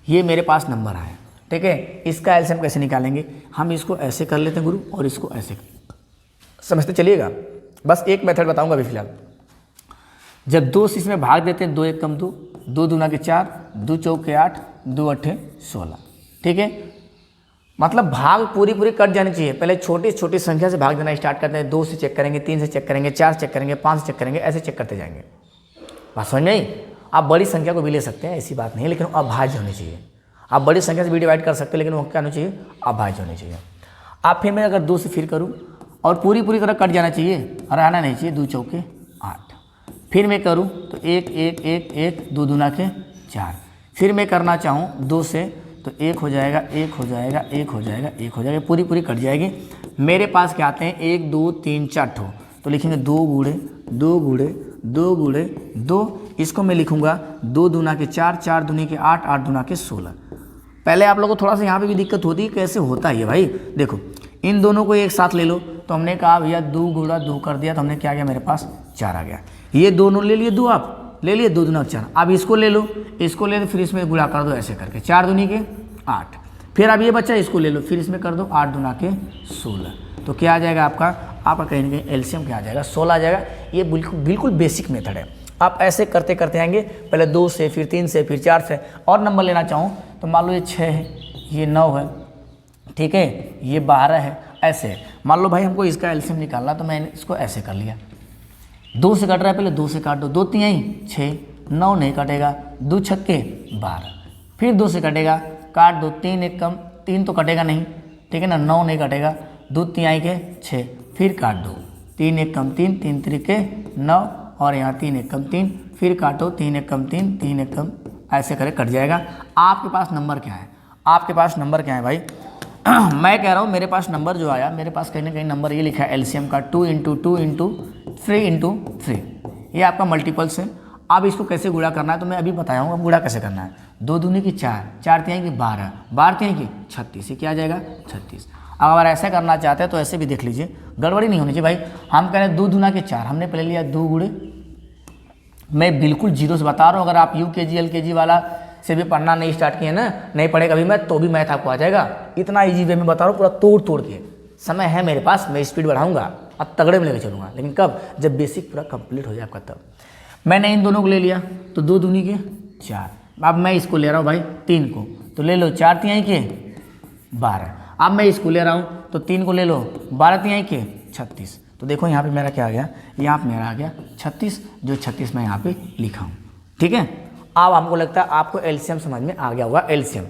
ये मेरे पास नंबर आया, ठीक है। इसका एलसीएम कैसे निकालेंगे, हम इसको ऐसे कर लेते हैं गुरु और इसको ऐसे, समझते चलिएगा। बस एक मेथड बताऊंगा अभी फिलहाल। जब 2 से इसमें भाग देते हैं, 2 1 कम 2, 2 दूना के 4, 2 चौके 8, 2 अट्ठे 16, ठीक है। मतलब भाग पूरी कट जानी चाहिए। पहले छोटी छोटी संख्या से भाग देना स्टार्ट करते हैं। 2 से चेक करेंगे, 3 से चेक करेंगे, 4 से चेक करेंगे, 5 से चेक करेंगे, ऐसे चेक करते जाएंगे। बात समझ में आई। आप बड़ी संख्या को भी ले सकते हैं, ऐसी बात नहीं है, लेकिन अभाज्य होनी चाहिए। आप बड़ी संख्या से भी डिवाइड कर सकते हैं, लेकिन वो क्या होनी चाहिए, अभाज्य होनी चाहिए। आप फिर मैं अगर 2 से फिर करूँ और पूरी तरह कट जाना चाहिए और आना नहीं चाहिए, 2 चौके 8। फिर मैं करूँ तो 1 1 1 1, 2 दूना के 4। फिर मैं करना चाहूँ 2 से तो 1 हो जाएगा, 1 हो जाएगा, 1 हो जाएगा, 1 हो जाएगा, पूरी कट जाएगी। मेरे पास क्या आते हैं 1 2 3 4 ठो, तो लिखेंगे 2 गुणे 2 गुणे 2 गुणे 2। इसको मैं लिखूंगा 2 दूना के 4, 4 दूनी के 8, 8 दूना के 16। पहले आप लोगों को थोड़ा सा यहाँ पे भी दिक्कत होती है, कैसे होता है ये भाई। देखो इन दोनों को एक साथ ले लो, तो हमने कहा भैया 2 गुणा 2 कर दिया, तो हमने क्या किया, मेरे पास 4 आ गया। ये दोनों ले लिए 2, आप ले लिए 2 दूना 4। अब इसको ले लो, इसको ले लो, फिर इसमें गुणा कर दो ऐसे करके, 4 दूनी के 8। फिर अब ये बच्चा इसको ले लो, फिर इसमें कर दो 8 दूना के 16। तो क्या आ जाएगा आपका कहीं ना कहीं एलसीएम क्या आ जाएगा, 16 आ जाएगा। ये बिल्कुल बेसिक मेथड है। आप ऐसे करते करते आएंगे, पहले 2 से, फिर 3 से, फिर 4 से। और नंबर लेना चाहूँ तो मान लो ये 6 है, ये 9 है, ठीक है, ये 12 है, ऐसे। मान लो भाई हमको इसका एलसीएम निकालना, तो मैंने इसको ऐसे कर लिया। 2 से कट रहा है, पहले 2 से काट दो, 2 3 6, 9 नहीं कटेगा, 2 छक्के 12। फिर 2 से कटेगा, काट दो, 3 1 कम 3 तो कटेगा नहीं, ठीक है ना, 9 नहीं कटेगा, 2 3 के 6, फिर काट दो, 3 1 कम 3, 3 3 के 9, और यहाँ 3 1 कम 3, फिर काटो, 3 1 कम 3, 3 1 कम, ऐसे करे कट जाएगा। आपके पास नंबर क्या है, आपके पास नंबर क्या है भाई। मैं कह रहा हूँ मेरे पास नंबर जो आया, मेरे पास कहीं ना कहीं नंबर ये लिखा है एलसीएम का 2 × 2 × 3 × 3। ये आपका मल्टीपल्स है। अब इसको कैसे गुणा करना है तो मैं अभी बताऊँगा गुणा कैसे करना है। 2 दूनी की 4, 4 3 की 12, 12 3 की 36, ये क्या आ जाएगा 36। अब अगर ऐसा करना चाहते हैं तो ऐसे भी देख लीजिए, गड़बड़ी नहीं होनी चाहिए भाई। हम कह रहे हैं 2 दूना के 4, हमने पहले लिया 2 गुणे, मैं बिल्कुल जीरो से बता रहा हूँ। अगर आप यूकेजी एलकेजी वाला से भी पढ़ना नहीं स्टार्ट किए ना, नहीं पढ़ेगा अभी मैथ, तो भी मैथ आपको आ जाएगा। इतना इजी वे में बता रहा हूँ, पूरा तोड़ के। समय है मेरे पास, मैं स्पीड बढ़ाऊंगा, अब तगड़े में लेकर चलूँगा, लेकिन कब, जब बेसिक पूरा कंप्लीट हो जाए आपका तब। मैंने इन दोनों को ले लिया, तो 2 दूनी के 4। अब मैं इसको ले रहा हूँ भाई 3 को, तो ले लो 4 3 के 12। अब मैं इसको ले रहा हूँ तो 3 को ले लो, 12 3 के 36। तो देखो यहाँ पे मेरा क्या आ गया, यहाँ पे मेरा आ गया 36, जो 36 मैं यहाँ पे लिखा हूँ, ठीक है। अब हमको लगता है आपको एलसीएम समझ में आ गया होगा, एलसीएम।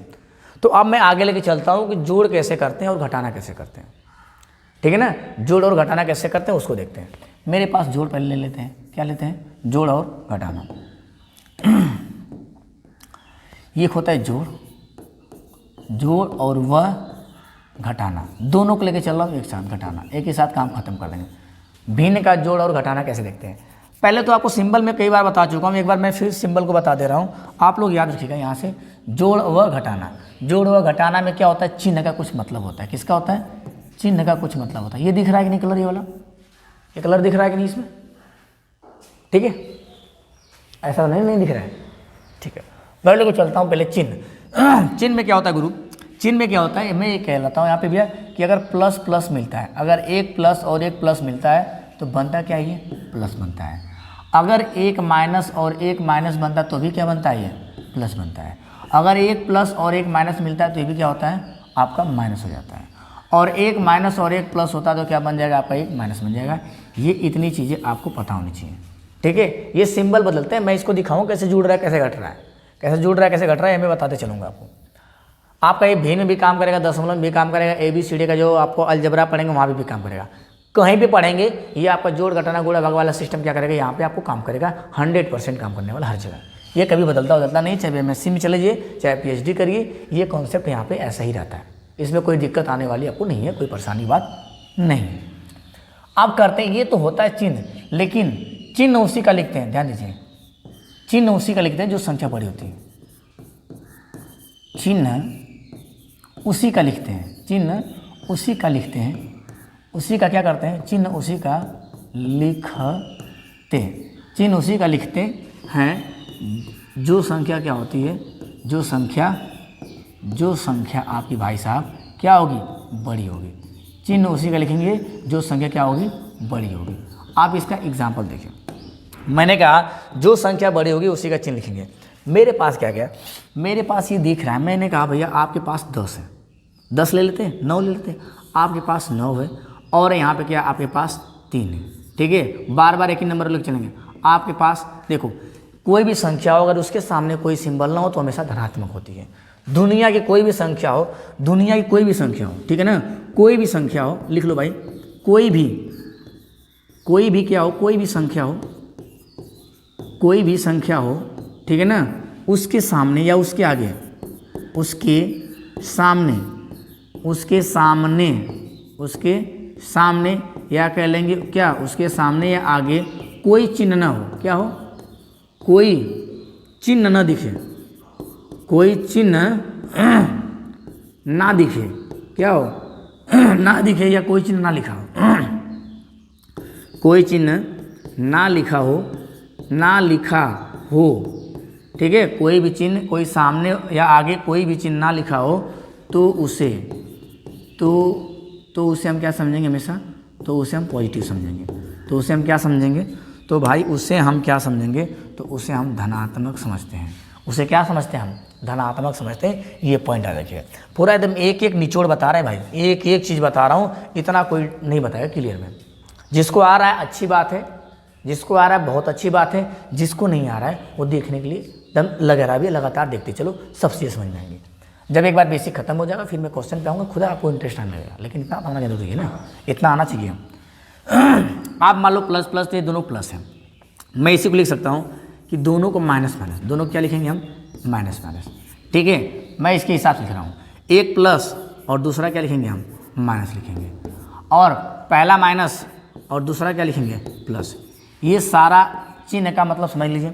तो अब मैं आगे लेके चलता हूँ कि जोड़ कैसे करते हैं और घटाना कैसे करते हैं, ठीक है ना। जोड़ और घटाना कैसे करते हैं उसको देखते हैं। मेरे पास जोड़ पहले ले लेते हैं, क्या लेते हैं, जोड़ और घटाना। ये होता है जोड़ और वह घटाना, दोनों को लेके चल रहा हूँ एक साथ, घटाना एक ही साथ काम खत्म कर देंगे। भिन्न का जोड़ और घटाना कैसे देखते हैं। पहले तो आपको सिंबल में कई बार बता चुका हूँ, एक बार मैं फिर सिंबल को बता दे रहा हूँ, आप लोग याद रखिएगा। यहाँ से जोड़ व घटाना, जोड़ व घटाना में क्या होता है, चिन्ह का कुछ मतलब होता है। किसका होता है, चिन्ह का कुछ मतलब होता है। ये दिख रहा है कि नहीं कलर, ये वाला ये कलर दिख रहा है कि नहीं इसमें, ठीक है, ऐसा नहीं दिख रहा है, ठीक है। पहले को चलता हूँ, पहले चिन्ह। चिन्ह में क्या होता है गुरु, चिन्ह में क्या होता है, मैं ये कह लेता हूँ यहाँ पे भैया कि अगर प्लस प्लस मिलता है, अगर एक प्लस और एक प्लस मिलता है तो बनता क्या है, ये प्लस बनता है। अगर एक माइनस और एक माइनस बनता है तो भी क्या बनता है, ये प्लस बनता है। अगर एक प्लस और एक माइनस मिलता है तो ये भी क्या होता है, आपका माइनस हो जाता है। और एक माइनस और एक प्लस होता है तो क्या बन जाएगा, आपका एक माइनस बन जाएगा। ये इतनी चीज़ें आपको पता होनी चाहिए, ठीक है। ये सिंबल बदलते हैं, मैं इसको दिखाऊँ कैसे जुड़ रहा है, कैसे घट रहा है, कैसे जुड़ रहा है, कैसे घट रहा है, ये मैं बताते चलूँगा आपको। आपका ये भिन्न में भी काम करेगा, दशमलव में भी काम करेगा, ABCD का जो आपको अलजबरा पढ़ेंगे वहाँ भी काम करेगा, कहीं भी पढ़ेंगे। ये आपका जोड़ घटाना गुणा भाग वाला सिस्टम क्या करेगा, यहाँ पे आपको काम करेगा, 100% काम करने वाला हर जगह। ये कभी बदलता नहीं, चाहे MSc में चले जाइए, चाहे PhD करिए, ये कॉन्सेप्ट यहाँ पे ऐसा ही रहता है। इसमें कोई दिक्कत आने वाली आपको नहीं है, कोई परेशानी बात नहीं। अब करते हैं, ये तो होता है चिन्ह, लेकिन चिन्ह उसी का लिखते हैं, ध्यान दीजिए, चिन्ह उसी का लिखते हैं जो संख्या बड़ी होती है, चिन्ह उसी का लिखते हैं, चिन्ह उसी का लिखते हैं, उसी का क्या करते हैं, चिन्ह उसी का लिखते, चिन्ह उसी का लिखते हैं जो संख्या क्या होती है, जो संख्या आपकी भाई साहब क्या होगी, बड़ी होगी। चिन्ह उसी का लिखेंगे जो संख्या क्या होगी, बड़ी होगी। आप इसका एग्जाम्पल देखें, मैंने कहा जो संख्या बड़ी होगी उसी का चिन्ह लिखेंगे। मेरे पास क्या क्या, मेरे पास ये दिख रहा है, मैंने कहा भैया आपके पास 10 है, 10 ले लेते हैं, 9 ले लेते हैं, आपके पास 9 है और यहाँ पे क्या आपके पास 3 है, ठीक है। बार बार एक ही नंबर लेकर चलेंगे। आपके पास देखो कोई भी संख्या हो, अगर उसके सामने कोई सिंबल ना हो तो हमेशा धनात्मक होती है। दुनिया की कोई भी संख्या हो, दुनिया की कोई भी संख्या हो, ठीक है ना, कोई भी संख्या हो, लिख लो भाई, कोई भी क्या हो, कोई भी संख्या हो, कोई भी संख्या हो, ठीक है ना, उसके सामने या उसके आगे, उसके सामने या कह लेंगे क्या, उसके सामने या आगे कोई चिन्ह ना हो, क्या हो, कोई चिन्ह ना दिखे, कोई चिन्ह ना दिखे, क्या हो, ना दिखे या कोई चिन्ह ना लिखा हो, कोई चिन्ह ना लिखा हो, ठीक है, कोई भी चिन्ह, कोई सामने या आगे कोई भी चिन्ह ना लिखा हो तो उसे हम क्या समझेंगे हमेशा, तो उसे हम पॉजिटिव समझेंगे। तो उसे हम क्या समझेंगे, तो भाई उसे हम क्या समझेंगे, तो उसे हम धनात्मक समझते हैं। उसे क्या समझते हैं, हम धनात्मक समझते हैं। ये पॉइंट आ देखिए, पूरा एकदम एक एक निचोड़ बता रहे हैं भाई, एक एक चीज़ बता रहा हूँ, इतना कोई नहीं बताएगा क्लियर में। जिसको आ रहा है अच्छी बात है, जिसको आ रहा है बहुत अच्छी बात है, जिसको नहीं आ रहा है वो देखने के लिए एकदम लगा रहा भी, लगातार देखते चलो, सब चीज़ समझ में आएंगे। जब एक बार बेसिक खत्म हो जाएगा फिर मैं क्वेश्चन पे आऊँगा, खुद आपको इंटरेस्ट आने लगेगा, लेकिन इतना आना जरूरी है ना, इतना आना चाहिए। आप मान लो प्लस प्लस, तो ये दोनों प्लस हैं, मैं इसी को लिख सकता हूँ कि दोनों को माइनस माइनस, दोनों क्या लिखेंगे हम, माइनस माइनस, ठीक है। मैं इसके हिसाब से लिख रहा हूँ, एक प्लस और दूसरा क्या लिखेंगे हम, माइनस लिखेंगे, और पहला माइनस और दूसरा क्या लिखेंगे, प्लस। ये सारा चिन्ह का मतलब समझ लीजिए।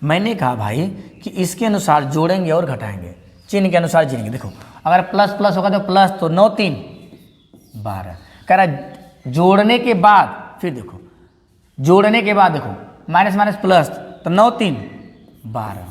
मैंने कहा भाई कि इसके अनुसार जोड़ेंगे और घटाएंगे, चिन्ह के अनुसार जोड़ेंगे। देखो अगर प्लस प्लस होगा तो प्लस, तो 9 3 12, कह रहा जोड़ने के बाद, फिर देखो जोड़ने के बाद देखो माइनस माइनस प्लस, तो 9 3 12।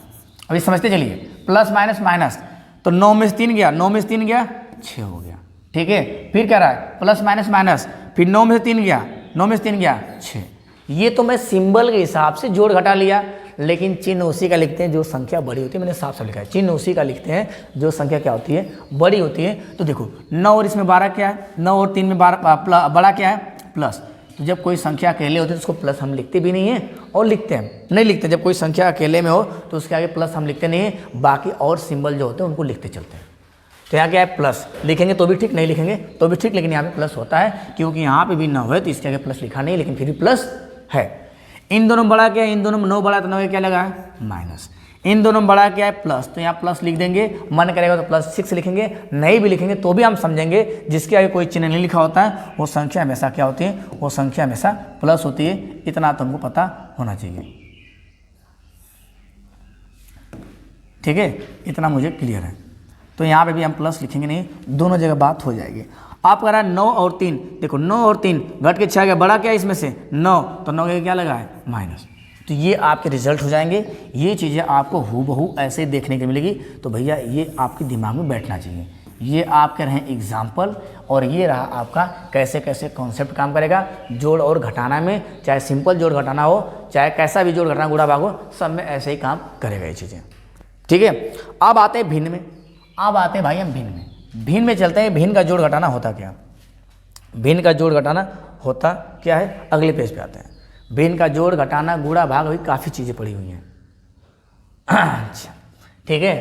अभी समझते चलिए, प्लस माइनस माइनस, तो 9 में से 3 गया, 9 में से 3 गया 6 हो गया, ठीक है। फिर कह रहा है प्लस माइनस माइनस, फिर 9 में से 3 गया, 9 में से 3 गया 6। ये तो मैं सिंबल के हिसाब से जोड़ घटा लिया, लेकिन चिन्ह उसी का लिखते हैं जो संख्या बड़ी होती है। मैंने साफ साफ लिखा है, चिन्ह उसी का लिखते हैं जो संख्या क्या होती है, बड़ी होती है। तो देखो 9 और इसमें 12 क्या है, 9 और 3 में 12 बड़ा क्या है, प्लस। तो जब कोई संख्या अकेले होती है तो उसको प्लस हम लिखते भी नहीं है, और लिखते हैं नहीं लिखते। जब कोई संख्या अकेले में हो तो उसके आगे प्लस हम लिखते नहीं है, बाकी और सिंबल जो होते हैं उनको लिखते चलते हैं। तो यहाँ क्या है, प्लस लिखेंगे तो भी ठीक, नहीं लिखेंगे तो भी ठीक, लेकिन यहाँ पे प्लस होता है क्योंकि यहाँ पे भी 9 है तो इसके आगे प्लस लिखा नहीं, लेकिन फिर भी प्लस है। इन दोनों बड़ा क्या है, इन दोनों में 9 बड़ा, तो 9 क्या लगा है, माइनस। इन दोनों बड़ा क्या है, प्लस, तो यहाँ प्लस लिख देंगे। मन करेगा तो प्लस 6 लिखेंगे, नहीं भी लिखेंगे तो भी हम समझेंगे। जिसके आगे कोई चिन्ह नहीं लिखा होता है वो संख्या हमेशा क्या होती है, वो संख्या हमेशा प्लस होती है। इतना तो हमको पता होना चाहिए, ठीक है, इतना मुझे क्लियर है। तो यहाँ पे भी हम प्लस लिखेंगे नहीं, दोनों जगह बात हो जाएगी। आप कह रहा है 9 और 3, देखो 9 और 3 घट के 6 गया, बड़ा क्या है इसमें से 9, तो 9 के क्या लगा है, माइनस। तो ये आपके रिजल्ट हो जाएंगे। ये चीज़ें आपको हूबहू ऐसे ही देखने को मिलेगी। तो भैया ये आपके दिमाग में बैठना चाहिए। ये आप कह रहे हैं एग्जाम्पल, और ये रहा आपका कैसे कैसे कॉन्सेप्ट काम करेगा जोड़ और घटाना में। चाहे सिंपल जोड़ घटाना हो, चाहे कैसा भी जोड़ घटाना गुणा भाग हो, सब में ऐसे ही काम करेगा ये चीज़ें, ठीक है। अब आते हैं भिन्न में, अब आते हैं भाई हम भिन्न में। भिन्न में चलते हैं। भिन्न का जोड़ घटाना होता क्या, भिन्न का जोड़ घटाना होता क्या है, अगले पेज पे आते हैं। भिन्न का जोड़ घटाना गुणा भाग हुई, काफ़ी चीज़ें पड़ी हुई हैं। अच्छा ठीक है,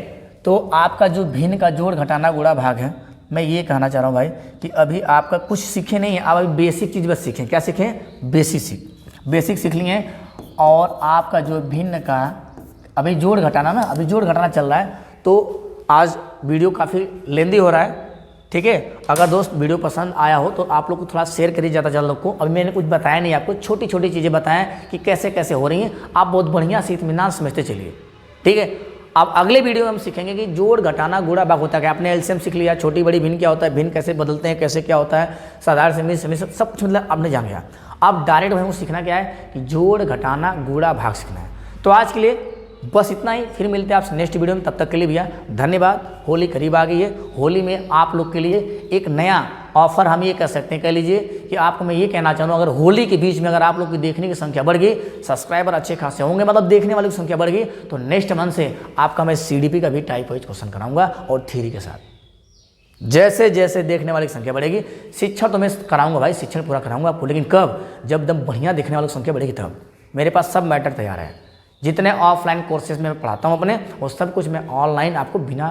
तो आपका जो भिन्न का जोड़ घटाना गुणा भाग है, मैं ये कहना चाह रहा हूँ भाई कि अभी आपका कुछ सीखे नहीं है, आप अभी बेसिक चीज़ बस सीखें। क्या सीखें, बेसिक सीख लिए। और आपका जो भिन्न का अभी जोड़ घटाना ना, अभी जोड़ घटाना चल रहा है, तो आज वीडियो काफ़ी लेंदी हो रहा है, ठीक है। अगर दोस्त वीडियो पसंद आया हो तो आप लोग को थोड़ा शेयर करिए ज़्यादा लोग को। अभी मैंने कुछ बताया नहीं आपको, छोटी छोटी चीज़ें बताएं कि कैसे कैसे हो रही हैं, आप बहुत बढ़िया से इत्मीनान समझते चलिए, ठीक है। अब अगले वीडियो में हम सीखेंगे कि जोड़ घटाना गुणा भाग होता है क्या। आपने एलसीएम सीख लिया, छोटी बड़ी भिन्न क्या होता है, भिन्न कैसे बदलते हैं, कैसे क्या होता है, साधारण से सब कुछ मतलब आपने जान गया। अब डायरेक्ट हमको सीखना क्या है कि जोड़ घटाना गुणा भाग सीखना है। तो आज के लिए बस इतना ही, फिर मिलते हैं आपसे नेक्स्ट वीडियो में। तब तक के लिए भैया धन्यवाद। होली करीब आ गई है, होली में आप लोग के लिए एक नया ऑफर हम ये कह सकते हैं, कह लीजिए कि आपको मैं ये कहना चाहूँ, अगर होली के बीच में अगर आप लोग की देखने की संख्या बढ़ गई, सब्सक्राइबर अच्छे खासे होंगे, मतलब देखने वालों की संख्या बढ़ गई, तो नेक्स्ट मंथ से आपका मैं CDP का भी टाइप वाइज क्वेश्चन कराऊंगा और थ्योरी के साथ। जैसे जैसे देखने वाली की संख्या बढ़ेगी, शिक्षण तो मैं कराऊंगा भाई, शिक्षण पूरा कराऊंगा आपको, लेकिन कब, जब एकदम बढ़िया देखने वालों की संख्या बढ़ेगी तब। मेरे पास सब मैटर तैयार है। जितने ऑफलाइन कोर्सेज में मैं पढ़ाता हूँ अपने, वो सब कुछ मैं ऑनलाइन आपको बिना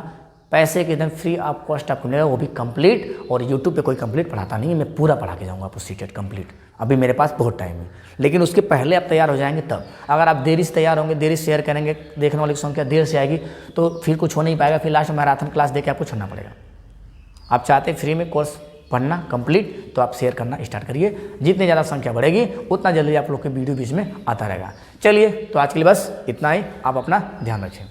पैसे के एकदम फ्री ऑफ कॉस्ट आपको मिलेगा, वो भी कंप्लीट। और यूट्यूब पे कोई कंप्लीट पढ़ाता नहीं है, मैं पूरा पढ़ा के जाऊँगा आपको सीटेट कंप्लीट। अभी मेरे पास बहुत टाइम है, लेकिन उसके पहले आप तैयार हो जाएंगे तब। अगर आप देरी से तैयार होंगे, देरी से शेयर करेंगे, देखने वाली की संख्या देर से आएगी, तो फिर कुछ हो नहीं पाएगा, फिर लास्ट में मैराथन क्लास दे के आपको छोड़ना पड़ेगा। आप चाहते हैं फ्री में कोर्स पढ़ना कंप्लीट, तो आप शेयर करना स्टार्ट करिए। जितनी ज़्यादा संख्या बढ़ेगी उतना जल्दी आप लोग के वीडियो बीच में आता रहेगा। चलिए, तो आज के लिए बस इतना ही, आप अपना ध्यान रखें।